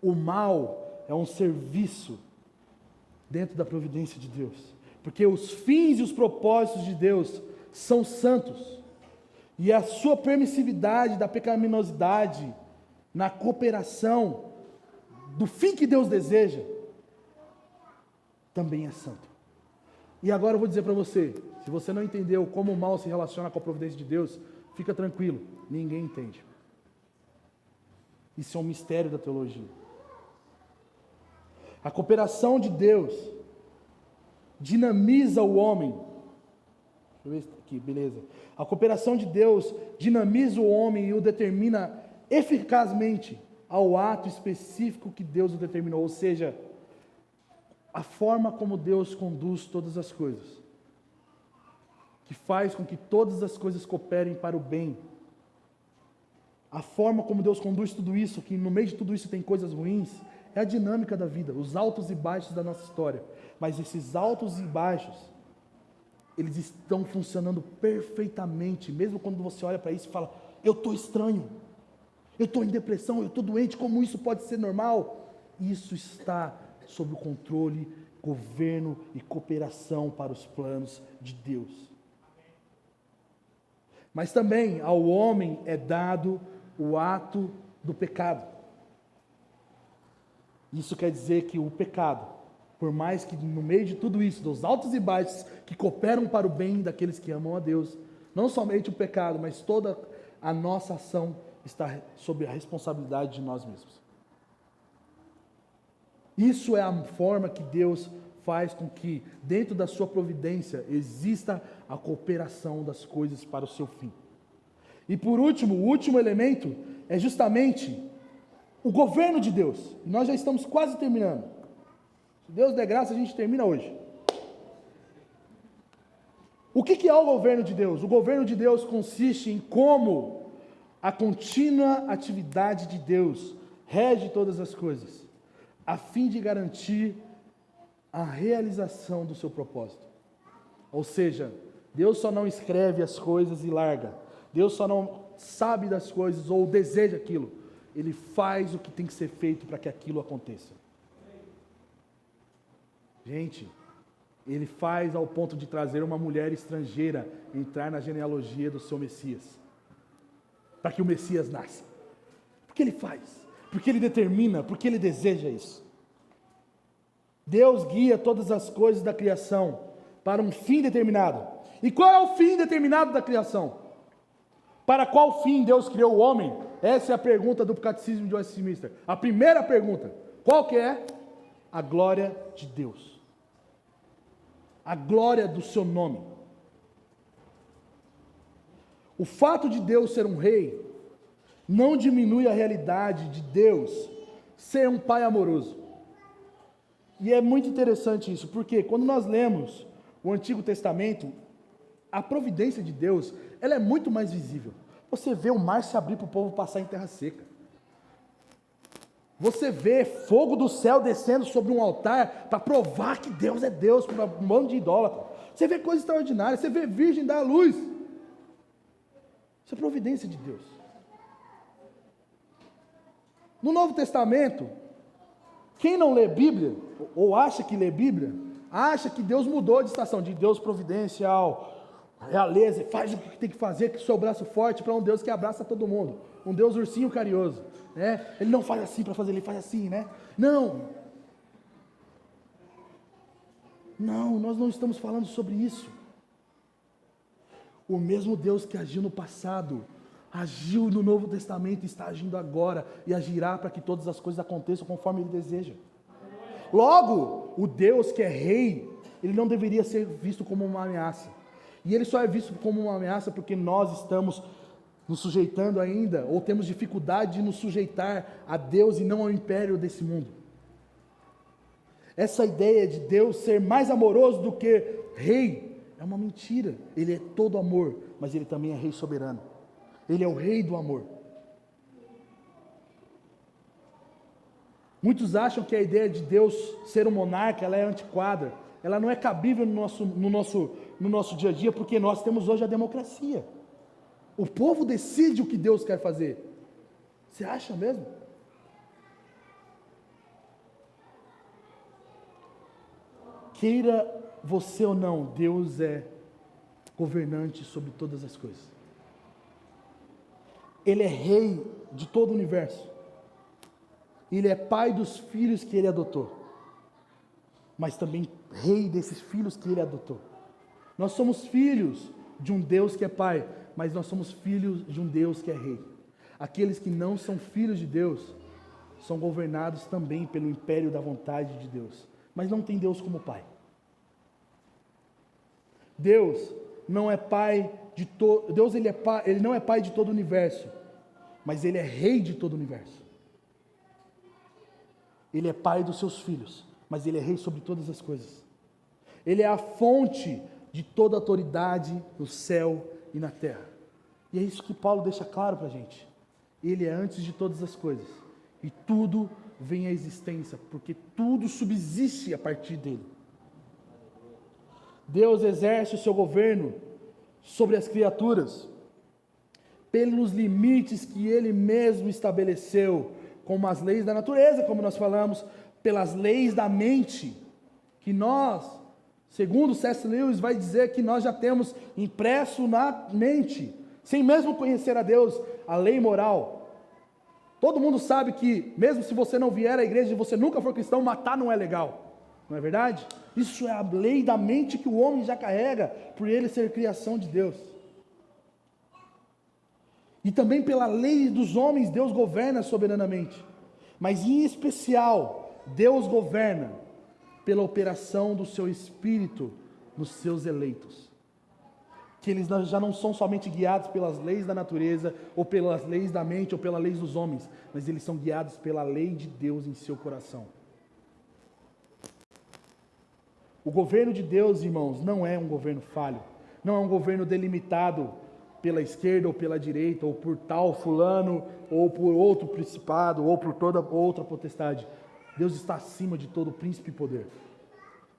O mal é um serviço dentro da providência de Deus, porque os fins e os propósitos de Deus são santos, e a sua permissividade da pecaminosidade na cooperação do fim que Deus deseja também é santo. E agora eu vou dizer para você, se você não entendeu como o mal se relaciona com a providência de Deus, fica tranquilo, ninguém entende. Isso é um mistério da teologia. A cooperação de Deus dinamiza o homem. Deixa eu ver aqui, beleza. A cooperação de Deus dinamiza o homem e o determina eficazmente ao ato específico que Deus o determinou, ou seja, a forma como Deus conduz todas as coisas, que faz com que todas as coisas cooperem para o bem. A forma como Deus conduz tudo isso, que no meio de tudo isso tem coisas ruins, é a dinâmica da vida, os altos e baixos da nossa história. Mas esses altos e baixos, eles estão funcionando perfeitamente, mesmo quando você olha para isso e fala: eu estou estranho, eu estou em depressão, eu estou doente, como isso pode ser normal? Isso está sob o controle, governo e cooperação para os planos de Deus. Mas também ao homem é dado o ato do pecado. Isso quer dizer que o pecado, por mais que no meio de tudo isso, dos altos e baixos que cooperam para o bem daqueles que amam a Deus, não somente o pecado, mas toda a nossa ação está sob a responsabilidade de nós mesmos. Isso é a forma que Deus faz com que, dentro da sua providência, exista a cooperação das coisas para o seu fim. E por último, o último elemento é justamente o governo de Deus. E nós já estamos quase terminando. Se Deus der graça, a gente termina hoje. O que é o governo de Deus? O governo de Deus consiste em como a contínua atividade de Deus rege todas as coisas, a fim de garantir a realização do seu propósito. Ou seja, Deus só não escreve as coisas e larga. Deus só não sabe das coisas ou deseja aquilo. Ele faz o que tem que ser feito para que aquilo aconteça. Gente, Ele faz ao ponto de trazer uma mulher estrangeira entrar na genealogia do seu Messias, para que o Messias nasça. Porque Ele faz, porque Ele determina, porque Ele deseja isso. Deus guia todas as coisas da criação para um fim determinado. E qual é o fim determinado da criação? Para qual fim Deus criou o homem? Essa é a pergunta do Catecismo de Westminster. A primeira pergunta, qual que é? A glória de Deus. A glória do seu nome. O fato de Deus ser um rei não diminui a realidade de Deus ser um pai amoroso. E é muito interessante isso, porque quando nós lemos o Antigo Testamento, a providência de Deus, ela é muito mais visível. Você vê o mar se abrir para o povo passar em terra seca. Você vê fogo do céu descendo sobre um altar para provar que Deus é Deus para um bando de idólatra. Você vê coisas extraordinárias, você vê virgem dar a luz. Isso é providência de Deus. No Novo Testamento, quem não lê Bíblia, ou acha que lê Bíblia, acha que Deus mudou de estação, de Deus providencial, realeza, faz o que tem que fazer com o seu braço forte, para um Deus que abraça todo mundo, um Deus ursinho carinhoso, né? Ele não faz assim para fazer, ele faz assim, né? Não, nós não estamos falando sobre isso. O mesmo Deus que agiu no passado, agiu no Novo Testamento, está agindo agora e agirá para que todas as coisas aconteçam conforme Ele deseja. Logo, o Deus que é rei, Ele não deveria ser visto como uma ameaça. E Ele só é visto como uma ameaça porque nós estamos nos sujeitando ainda, ou temos dificuldade de nos sujeitar a Deus e não ao império desse mundo. Essa ideia de Deus ser mais amoroso do que rei é uma mentira. Ele é todo amor, mas Ele também é rei soberano. Ele é o rei do amor. Muitos acham que a ideia de Deus ser um monarca, ela é antiquada. Ela não é cabível no nosso dia a dia, porque nós temos hoje a democracia. O povo decide o que Deus quer fazer. Você acha mesmo? Queira você ou não, Deus é governante sobre todas as coisas. Ele é rei de todo o universo. Ele é pai dos filhos que Ele adotou, mas também rei desses filhos que Ele adotou. Nós somos filhos de um Deus que é pai, mas nós somos filhos de um Deus que é rei. Aqueles que não são filhos de Deus são governados também pelo império da vontade de Deus, mas não tem Deus como pai. Deus não é pai de todo. Deus ele não é pai de todo o universo, mas Ele é rei de todo o universo. Ele é pai dos seus filhos, mas Ele é rei sobre todas as coisas. Ele é a fonte de toda autoridade no céu e na terra. E é isso que Paulo deixa claro para a gente. Ele é antes de todas as coisas. E tudo vem à existência, porque tudo subsiste a partir dele. Deus exerce o seu governo sobre as criaturas, pelos limites que Ele mesmo estabeleceu, como as leis da natureza, como nós falamos, pelas leis da mente, que nós, segundo C.S. Lewis, vai dizer que nós já temos impresso na mente, sem mesmo conhecer a Deus, a lei moral. Todo mundo sabe que, mesmo se você não vier à igreja e você nunca for cristão, matar não é legal, não é verdade? Isso é a lei da mente que o homem já carrega, por ele ser criação de Deus. E também pela lei dos homens, Deus governa soberanamente. Mas em especial, Deus governa pela operação do seu Espírito nos seus eleitos. Que eles já não são somente guiados pelas leis da natureza, ou pelas leis da mente, ou pelas leis dos homens, mas eles são guiados pela lei de Deus em seu coração. O governo de Deus, irmãos, não é um governo falho, não é um governo delimitado pela esquerda ou pela direita, ou por tal fulano, ou por outro principado, ou por toda outra potestade. Deus está acima de todo príncipe e poder.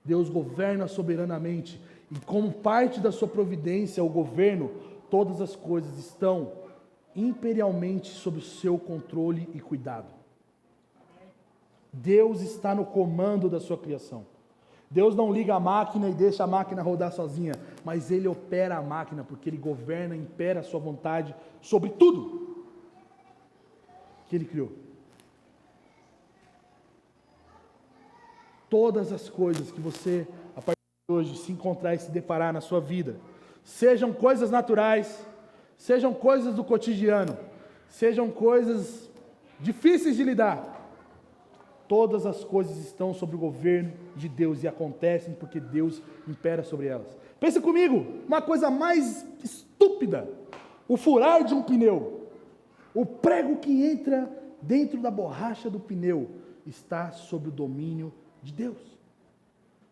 Deus governa soberanamente, e como parte da sua providência, o governo, todas as coisas estão imperialmente sob o seu controle e cuidado. Deus está no comando da sua criação. Deus não liga a máquina e deixa a máquina rodar sozinha, mas Ele opera a máquina, porque Ele governa, impera a sua vontade sobre tudo que Ele criou. Todas as coisas que você, a partir de hoje, se encontrar e se deparar na sua vida, sejam coisas naturais, sejam coisas do cotidiano, sejam coisas difíceis de lidar, todas as coisas estão sob o governo de Deus e acontecem porque Deus impera sobre elas. Pensa comigo, uma coisa mais estúpida, o furar de um pneu, o prego que entra dentro da borracha do pneu está sob o domínio de Deus,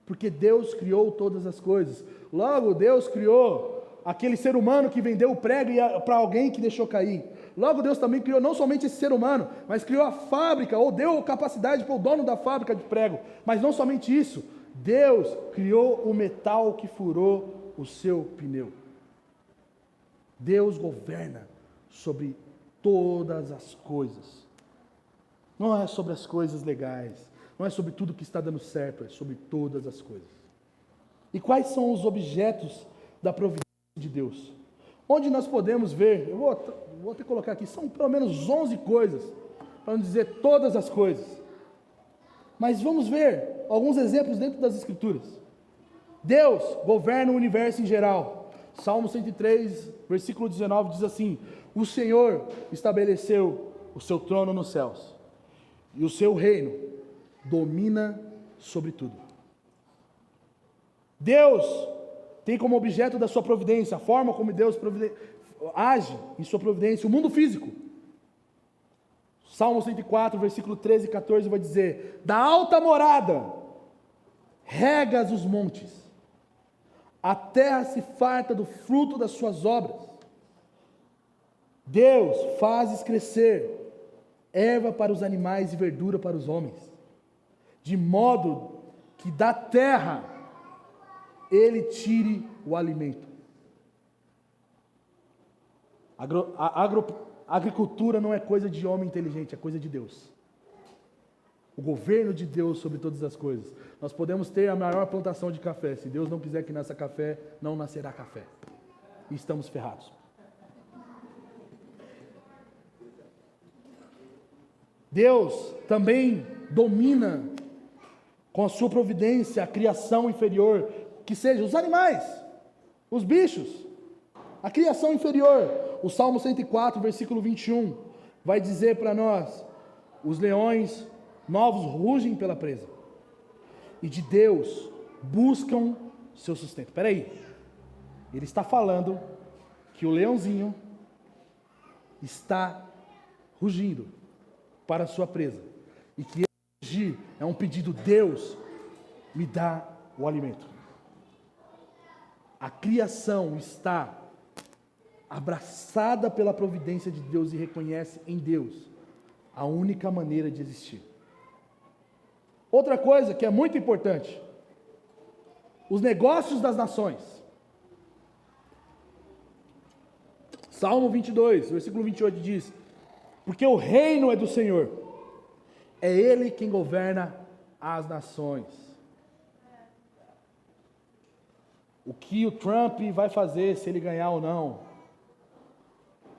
porque Deus criou todas as coisas. Logo, Deus criou aquele ser humano que vendeu o prego para alguém que deixou cair. Logo, Deus também criou não somente esse ser humano, mas criou a fábrica, ou deu capacidade para o dono da fábrica de prego. Mas não somente isso, Deus criou o metal que furou o seu pneu. Deus governa sobre todas as coisas. Não é sobre as coisas legais, não é sobre tudo que está dando certo, é sobre todas as coisas. E quais são os objetos da providência de Deus? Onde nós podemos ver, eu vou até colocar aqui, são pelo menos 11 coisas, para não dizer todas as coisas. Mas vamos ver alguns exemplos dentro das Escrituras. Deus governa o universo em geral. Salmo 103, versículo 19 diz assim: o Senhor estabeleceu o seu trono nos céus, e o seu reino domina sobre tudo. Deus tem como objeto da sua providência, a forma como Deus age em sua providência, o mundo físico. Salmo 104, versículo 13 e 14 vai dizer: da alta morada regas os montes, a terra se farta do fruto das suas obras. Deus fazes crescer erva para os animais e verdura para os homens, de modo que da terra Ele tire o alimento. A agricultura não é coisa de homem inteligente, é coisa de Deus. O governo de Deus sobre todas as coisas. Nós podemos ter a maior plantação de café, se Deus não quiser que nasça café, não nascerá café. E estamos ferrados. Deus também domina com a sua providência a criação inferior, que seja os animais, os bichos, a criação inferior. O Salmo 104, versículo 21, vai dizer para nós: os leões novos rugem pela presa, e de Deus buscam seu sustento. Espera aí, ele está falando que o leãozinho está rugindo para a sua presa, e que rugir é um pedido: Deus, me dá o alimento. A criação está abraçada pela providência de Deus e reconhece em Deus a única maneira de existir. Outra coisa que é muito importante: os negócios das nações. Salmo 22, versículo 28 diz: porque o reino é do Senhor, é Ele quem governa as nações. O que o Trump vai fazer, se ele ganhar ou não,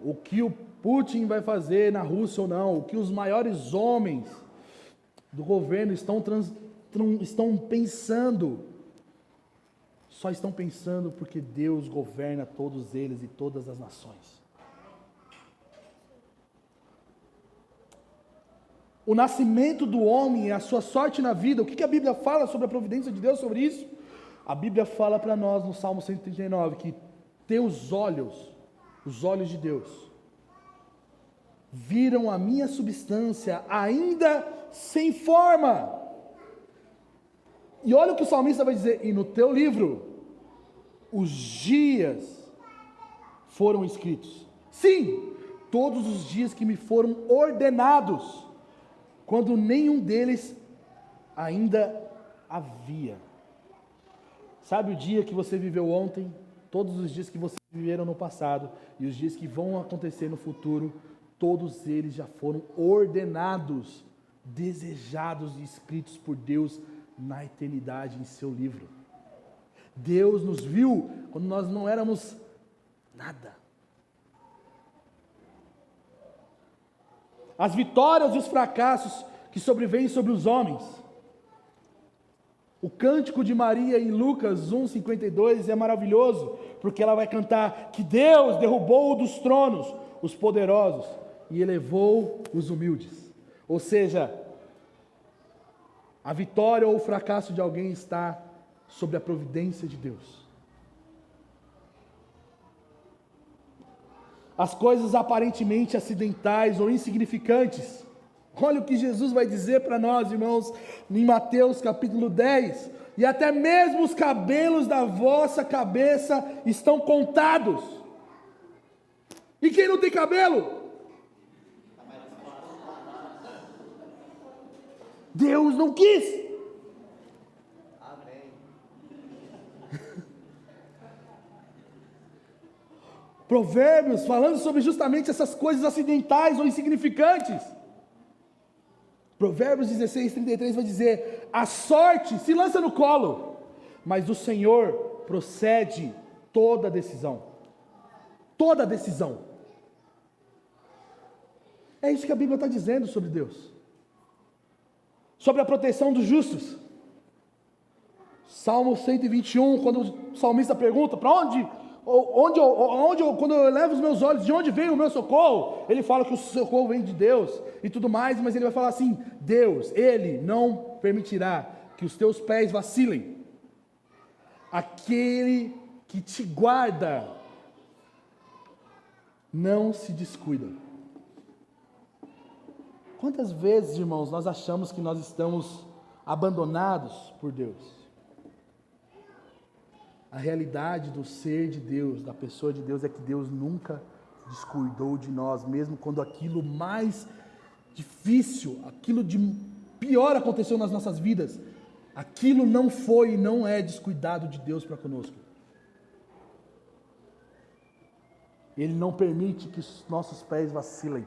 o que o Putin vai fazer na Rússia ou não, o que os maiores homens do governo estão pensando, só estão pensando porque Deus governa todos eles e todas as nações. O nascimento do homem e a sua sorte na vida, o que a Bíblia fala sobre a providência de Deus sobre isso? A Bíblia fala para nós no Salmo 139 que teus olhos, os olhos de Deus, viram a minha substância ainda sem forma. E olha o que o salmista vai dizer: e no teu livro os dias foram escritos. Sim, todos os dias que me foram ordenados, quando nenhum deles ainda havia. Sabe o dia que você viveu ontem, todos os dias que você viveram no passado e os dias que vão acontecer no futuro, todos eles já foram ordenados, desejados e escritos por Deus na eternidade em seu livro. Deus nos viu quando nós não éramos nada. As vitórias e os fracassos que sobrevêm sobre os homens. O cântico de Maria em Lucas 1,52 é maravilhoso, porque ela vai cantar que Deus derrubou dos tronos os poderosos e elevou os humildes. Ou seja, a vitória ou o fracasso de alguém está sob a providência de Deus. As coisas aparentemente acidentais ou insignificantes. Olha o que Jesus vai dizer para nós, irmãos, em Mateus capítulo 10. E até mesmo os cabelos da vossa cabeça estão contados. E quem não tem cabelo? Deus não quis. Amém. Provérbios, falando sobre justamente essas coisas acidentais ou insignificantes. Provérbios 16, 33 vai dizer: a sorte se lança no colo, mas do Senhor procede toda decisão. Toda decisão. É isso que a Bíblia está dizendo sobre Deus. Sobre a proteção dos justos. Salmo 121, quando o salmista pergunta: para onde, quando eu levo os meus olhos, de onde vem o meu socorro? Ele fala que o socorro vem de Deus e tudo mais, mas ele vai falar assim: Deus, Ele não permitirá que os teus pés vacilem. Aquele que te guarda não se descuida. Quantas vezes, irmãos, nós achamos que nós estamos abandonados por Deus? A realidade do ser de Deus, da pessoa de Deus, é que Deus nunca descuidou de nós, mesmo quando aquilo mais difícil, aquilo de pior aconteceu nas nossas vidas, aquilo não foi e não é descuidado de Deus para conosco. Ele não permite que os nossos pés vacilem.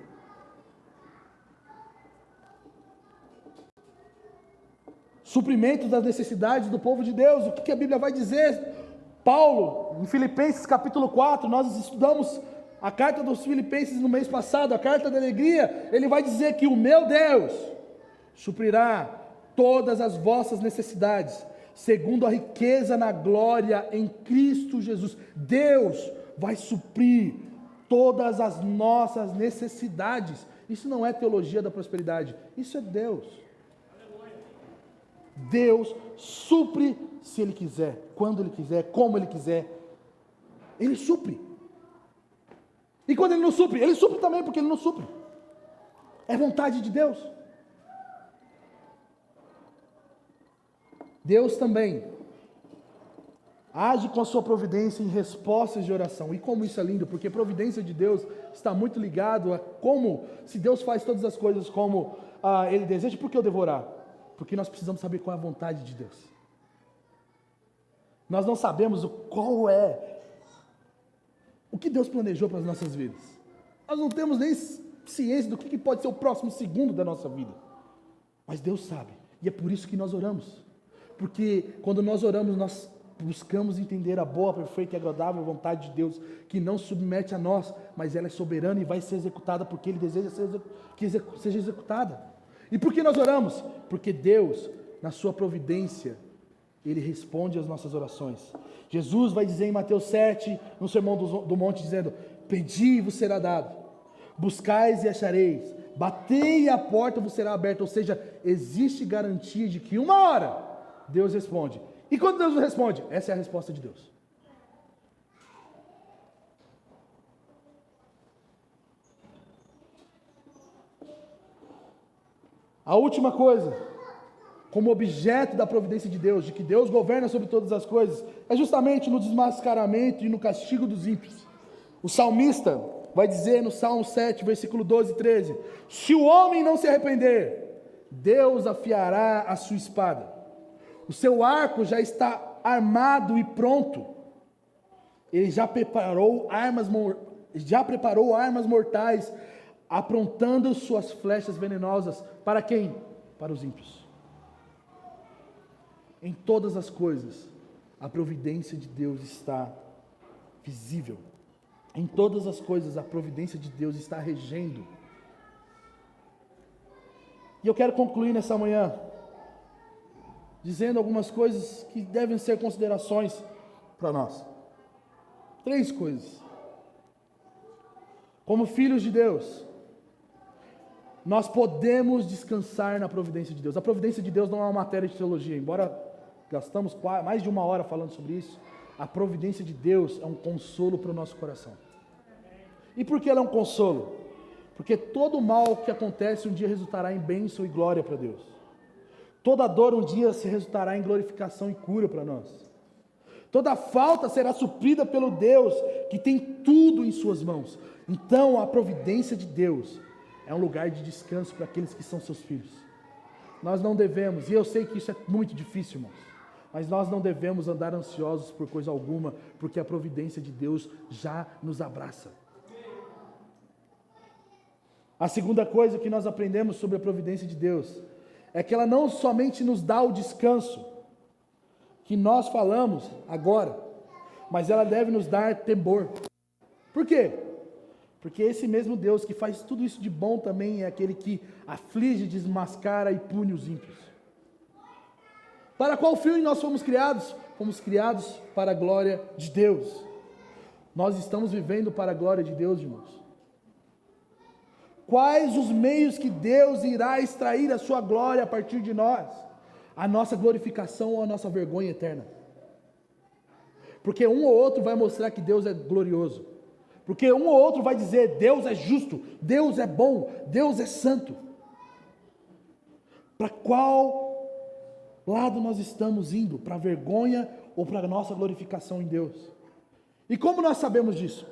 Suprimento das necessidades do povo de Deus. O que a Bíblia vai dizer? Paulo, em Filipenses capítulo 4, nós estudamos a carta dos Filipenses no mês passado, a carta da alegria. Ele vai dizer que o meu Deus suprirá todas as vossas necessidades, segundo a riqueza na glória em Cristo Jesus. Deus vai suprir todas as nossas necessidades. Isso não é teologia da prosperidade, isso é Deus. Deus supre se Ele quiser, quando Ele quiser, como Ele quiser. Ele supre. E quando Ele não supre, Ele supre também porque Ele não supre. É vontade de Deus. Deus também age com a sua providência em respostas de oração. E como isso é lindo, porque a providência de Deus está muito ligado a como, se Deus faz todas as coisas como Ele deseja, por que eu devorar? Porque nós precisamos saber qual é a vontade de Deus. Nós não sabemos qual é o que Deus planejou para as nossas vidas. Nós não temos nem ciência do que pode ser o próximo segundo da nossa vida. Mas Deus sabe. E é por isso que nós oramos. Porque quando nós oramos, nós buscamos entender a boa, perfeita e agradável vontade de Deus, que não submete a nós, mas ela é soberana e vai ser executada porque Ele deseja que seja executada. E por que nós oramos? Porque Deus, na sua providência, Ele responde às nossas orações. Jesus vai dizer em Mateus 7, no Sermão do Monte, dizendo: pedi e vos será dado, buscais e achareis, batei e a porta vos será aberta. Ou seja, existe garantia de que uma hora Deus responde. E quando Deus não responde? Essa é a resposta de Deus. A última coisa, como objeto da providência de Deus, de que Deus governa sobre todas as coisas, é justamente no desmascaramento e no castigo dos ímpios. O salmista vai dizer no Salmo 7, versículo 12 e 13: se o homem não se arrepender, Deus afiará a sua espada, o seu arco já está armado e pronto, ele já preparou armas mortais, aprontando suas flechas venenosas. Para quem? Para os ímpios. Em todas as coisas, a providência de Deus está visível. Em todas as coisas, a providência de Deus está regendo. E eu quero concluir nessa manhã, dizendo algumas coisas que devem ser considerações para nós. 3 coisas. Como filhos de Deus, nós podemos descansar na providência de Deus. A providência de Deus não é uma matéria de teologia, embora gastamos mais de 1 hora falando sobre isso. A providência de Deus é um consolo para o nosso coração. E por que ela é um consolo? Porque todo mal que acontece um dia resultará em bênção e glória para Deus. Toda dor um dia se resultará em glorificação e cura para nós. Toda falta será suprida pelo Deus que tem tudo em suas mãos. Então a providência de Deus é um lugar de descanso para aqueles que são seus filhos. Nós não devemos, e eu sei que isso é muito difícil, irmãos, mas nós não devemos andar ansiosos por coisa alguma, porque a providência de Deus já nos abraça. A segunda coisa que nós aprendemos sobre a providência de Deus é que ela não somente nos dá o descanso que nós falamos agora, mas ela deve nos dar temor. Por quê? Porque esse mesmo Deus que faz tudo isso de bom também é aquele que aflige, desmascara e pune os ímpios. Para qual fim nós fomos criados? Fomos criados para a glória de Deus. Nós estamos vivendo para a glória de Deus, irmãos. Quais os meios que Deus irá extrair a sua glória a partir de nós? A nossa glorificação ou a nossa vergonha eterna? Porque um ou outro vai mostrar que Deus é glorioso. Porque um ou outro vai dizer, Deus é justo, Deus é bom, Deus é santo. Para qual lado nós estamos indo? Para a vergonha ou para a nossa glorificação em Deus? E como nós sabemos disso?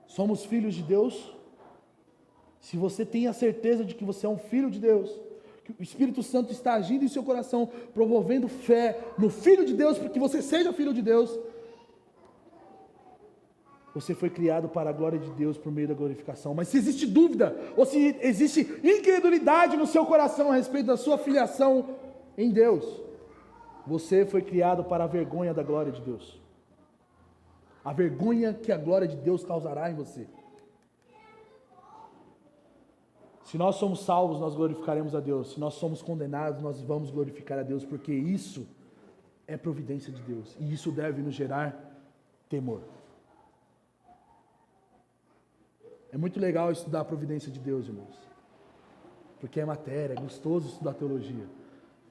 Somos filhos de Deus. Se você tem a certeza de que você é um filho de Deus, que o Espírito Santo está agindo em seu coração, promovendo fé no Filho de Deus, para que você seja filho de Deus, você foi criado para a glória de Deus por meio da glorificação. Mas se existe dúvida, ou se existe incredulidade no seu coração a respeito da sua filiação em Deus, você foi criado para a vergonha da glória de Deus. A vergonha que a glória de Deus causará em você. Se nós somos salvos, nós glorificaremos a Deus. Se nós somos condenados, nós vamos glorificar a Deus, porque isso é providência de Deus. E isso deve nos gerar temor. É muito legal estudar a providência de Deus, irmãos. Porque é matéria, é gostoso estudar teologia.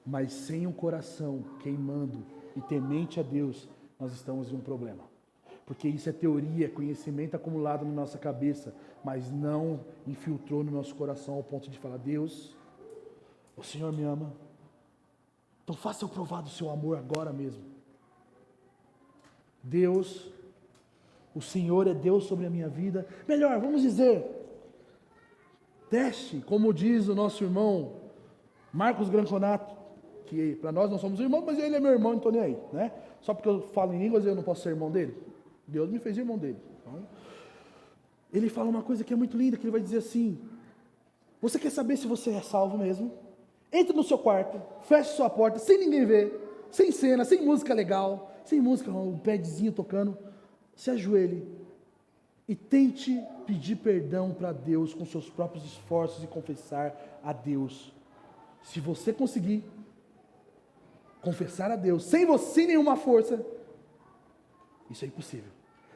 Mas sem um coração queimando e temente a Deus, nós estamos em um problema. Porque isso é teoria, conhecimento acumulado na nossa cabeça, mas não infiltrou no nosso coração ao ponto de falar, Deus, o Senhor me ama, então faça eu provar do seu amor agora mesmo. Deus, o Senhor é Deus sobre a minha vida. Melhor, vamos dizer, teste, como diz o nosso irmão Marcos Granconato, que para nós não somos irmãos, mas ele é meu irmão, então nem aí, né? Só porque eu falo em línguas eu não posso ser irmão dele? Deus me fez irmão dele. Então, ele fala uma coisa que é muito linda, que ele vai dizer assim, você quer saber se você é salvo mesmo? Entre no seu quarto, feche sua porta, sem ninguém ver, sem cena, sem música legal, sem música, um padzinho tocando, se ajoelhe e tente pedir perdão para Deus com seus próprios esforços e confessar a Deus. Se você conseguir confessar a Deus sem nenhuma força, isso é impossível.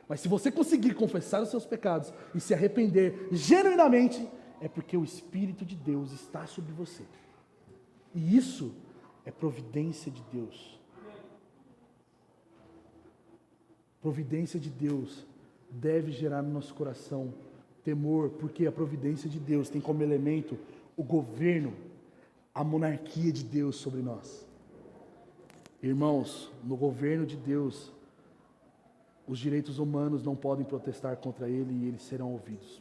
Mas se você conseguir confessar os seus pecados e se arrepender genuinamente, é porque o Espírito de Deus está sobre você. E isso é providência de Deus. Providência de Deus deve gerar no nosso coração temor, porque a providência de Deus tem como elemento o governo, a monarquia de Deus sobre nós. Irmãos, no governo de Deus, os direitos humanos não podem protestar contra ele e eles serão ouvidos.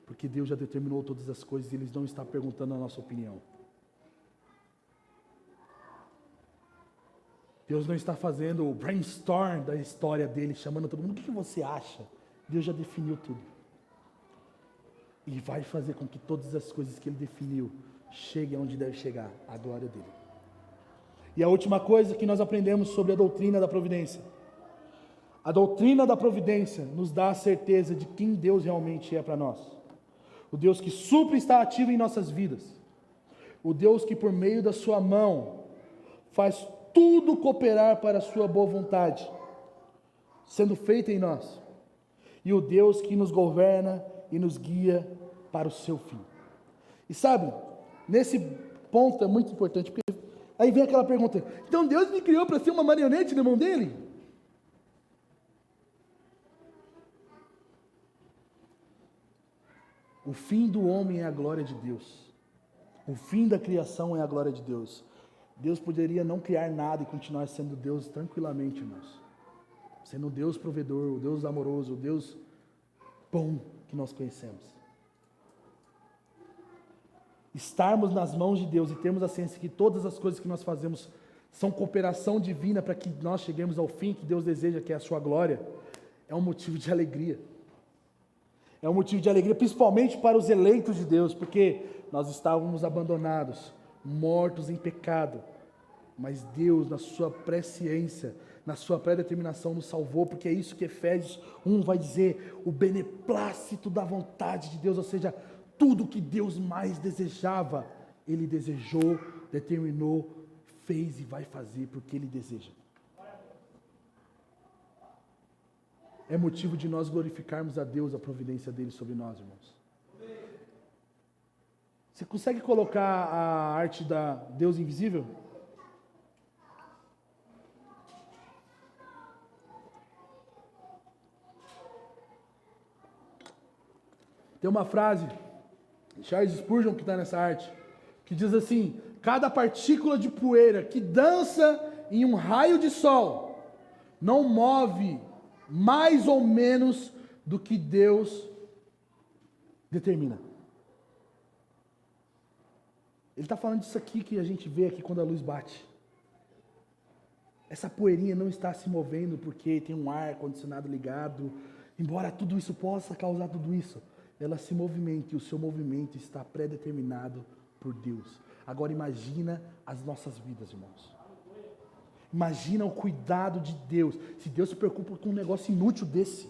Porque Deus já determinou todas as coisas e Ele não está perguntando a nossa opinião. Deus não está fazendo o brainstorm da história dele, chamando todo mundo, o que você acha? Deus já definiu tudo. E vai fazer com que todas as coisas que Ele definiu cheguem onde deve chegar, a glória dele. E a última coisa que nós aprendemos sobre a doutrina da providência. A doutrina da providência nos dá a certeza de quem Deus realmente é para nós. O Deus que supre e está ativo em nossas vidas. O Deus que por meio da sua mão faz tudo cooperar para a sua boa vontade, sendo feita em nós. E o Deus que nos governa e nos guia para o seu fim. E sabe, nesse ponto é muito importante, porque aí vem aquela pergunta: então Deus me criou para ser uma marionete na mão dele? O fim do homem é a glória de Deus. O fim da criação é a glória de Deus. Deus poderia não criar nada e continuar sendo Deus tranquilamente, irmãos. Sendo o Deus provedor, o Deus amoroso, o Deus bom que nós conhecemos. Estarmos nas mãos de Deus e termos a ciência que todas as coisas que nós fazemos são cooperação divina para que nós cheguemos ao fim que Deus deseja, que é a sua glória, é um motivo de alegria. É um motivo de alegria, principalmente para os eleitos de Deus, porque nós estávamos abandonados, mortos em pecado, mas Deus, na sua presciência, na sua pré-determinação, nos salvou, porque é isso que Efésios 1 vai dizer: o beneplácito da vontade de Deus, ou seja, tudo que Deus mais desejava, Ele desejou, determinou, fez e vai fazer, porque Ele deseja. É motivo de nós glorificarmos a Deus, a providência dEle sobre nós, irmãos. Você consegue colocar a arte da Deus invisível? Tem uma frase, Charles Spurgeon, que está nessa arte, que diz assim: cada partícula de poeira que dança em um raio de sol não move mais ou menos do que Deus determina. Ele está falando disso aqui que a gente vê aqui quando a luz bate. Essa poeirinha não está se movendo porque tem um ar condicionado ligado, embora tudo isso possa causar tudo isso. Ela se movimenta e o seu movimento está pré-determinado por Deus. Agora imagina as nossas vidas, irmãos. Imagina o cuidado de Deus. Se Deus se preocupa com um negócio inútil desse,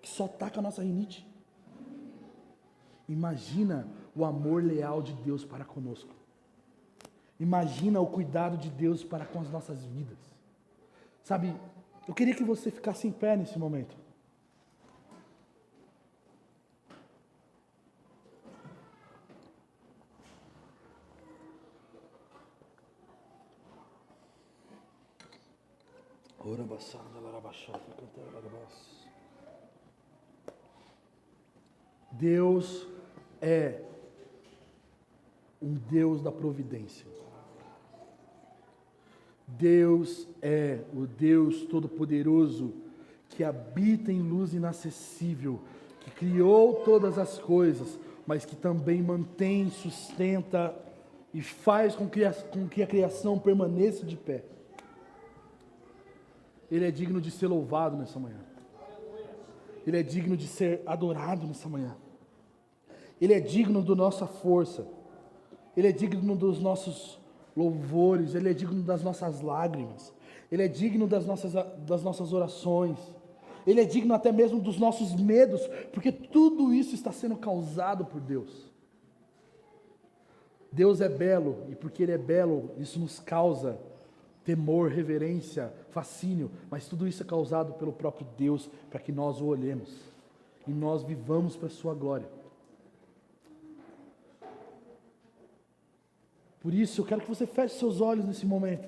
que só taca a nossa rinite. Imagina o amor leal de Deus para conosco. Imagina o cuidado de Deus para com as nossas vidas. Sabe, eu queria que você ficasse em pé nesse momento. Deus é um Deus da providência. Deus é o Deus Todo-Poderoso que habita em luz inacessível, que criou todas as coisas, mas que também mantém, sustenta e faz com que a criação permaneça de pé. Ele é digno de ser louvado nessa manhã. Ele é digno de ser adorado nessa manhã. Ele é digno da nossa força. Ele é digno dos nossos louvores. Ele é digno das nossas lágrimas. Ele é digno das nossas orações. Ele é digno até mesmo dos nossos medos, porque tudo isso está sendo causado por Deus. Deus é belo, e porque Ele é belo, isso nos causa temor, reverência, fascínio, mas tudo isso é causado pelo próprio Deus, para que nós o olhemos, e nós vivamos para a sua glória. Por isso, eu quero que você feche seus olhos nesse momento.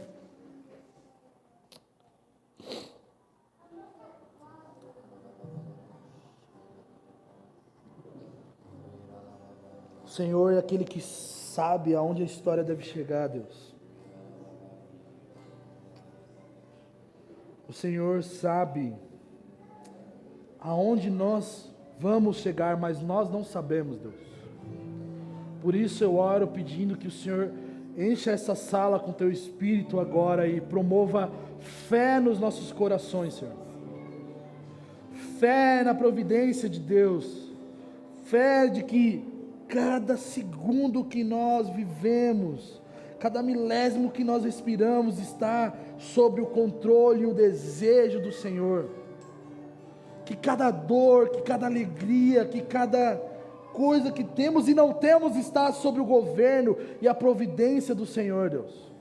O Senhor é aquele que sabe aonde a história deve chegar, Deus. O Senhor sabe aonde nós vamos chegar, mas nós não sabemos, Deus. Por isso eu oro pedindo que o Senhor encha essa sala com Teu Espírito agora e promova fé nos nossos corações, Senhor. Fé na providência de Deus. Fé de que cada segundo que nós vivemos, cada milésimo que nós respiramos está sob o controle e o desejo do Senhor. Que cada dor, que cada alegria, que cada coisa que temos e não temos está sob o governo e a providência do Senhor, Deus.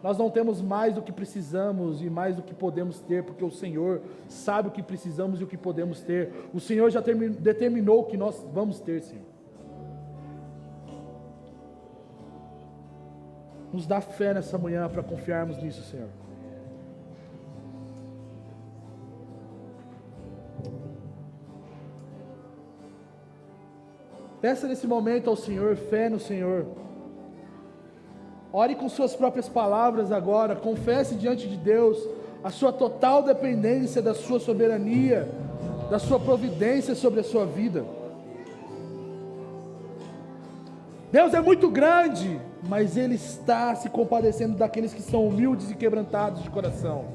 Nós não temos mais do que precisamos e mais do que podemos ter, porque o Senhor sabe o que precisamos e o que podemos ter. O Senhor já determinou o que nós vamos ter, Senhor. Nos dá fé nessa manhã para confiarmos nisso, Senhor. Peça nesse momento ao Senhor, fé no Senhor. Ore com suas próprias palavras agora, confesse diante de Deus a sua total dependência da sua soberania, da sua providência sobre a sua vida. Deus é muito grande, mas Ele está se compadecendo daqueles que são humildes e quebrantados de coração.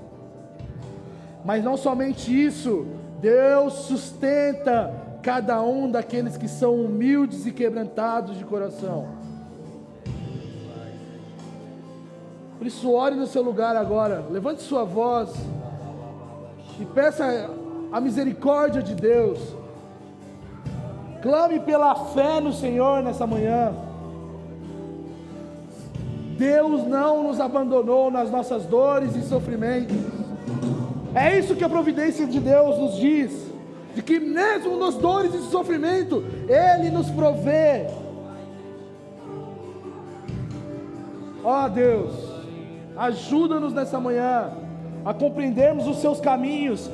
Mas não somente isso, Deus sustenta cada um daqueles que são humildes e quebrantados de coração. Por isso, ore no seu lugar agora, levante sua voz e peça a misericórdia de Deus. Clame pela fé no Senhor nessa manhã. Deus não nos abandonou nas nossas dores e sofrimentos. É isso que a providência de Deus nos diz, de que mesmo nas dores e sofrimento, Ele nos provê. Ó Deus, ajuda-nos nessa manhã a compreendermos os seus caminhos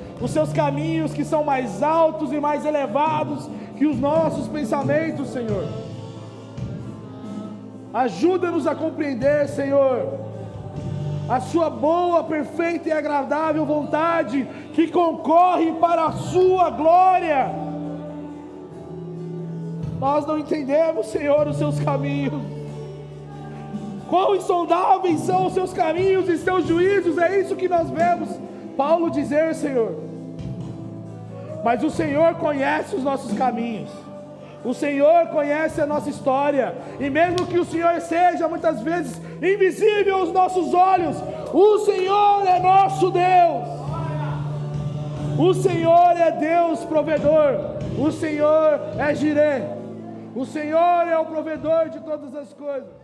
que são mais altos e mais elevados que os nossos pensamentos, Senhor. Ajuda-nos a compreender, Senhor, a sua boa, perfeita e agradável vontade que concorre para a sua glória. Nós não entendemos, Senhor, os seus caminhos. Quão insondáveis são os seus caminhos e seus juízos, é isso que nós vemos Paulo dizer, Senhor. Mas o Senhor conhece os nossos caminhos, o Senhor conhece a nossa história, e mesmo que o Senhor seja muitas vezes invisível aos nossos olhos, o Senhor é nosso Deus, o Senhor é Deus provedor, o Senhor é Jireh, o Senhor é o provedor de todas as coisas.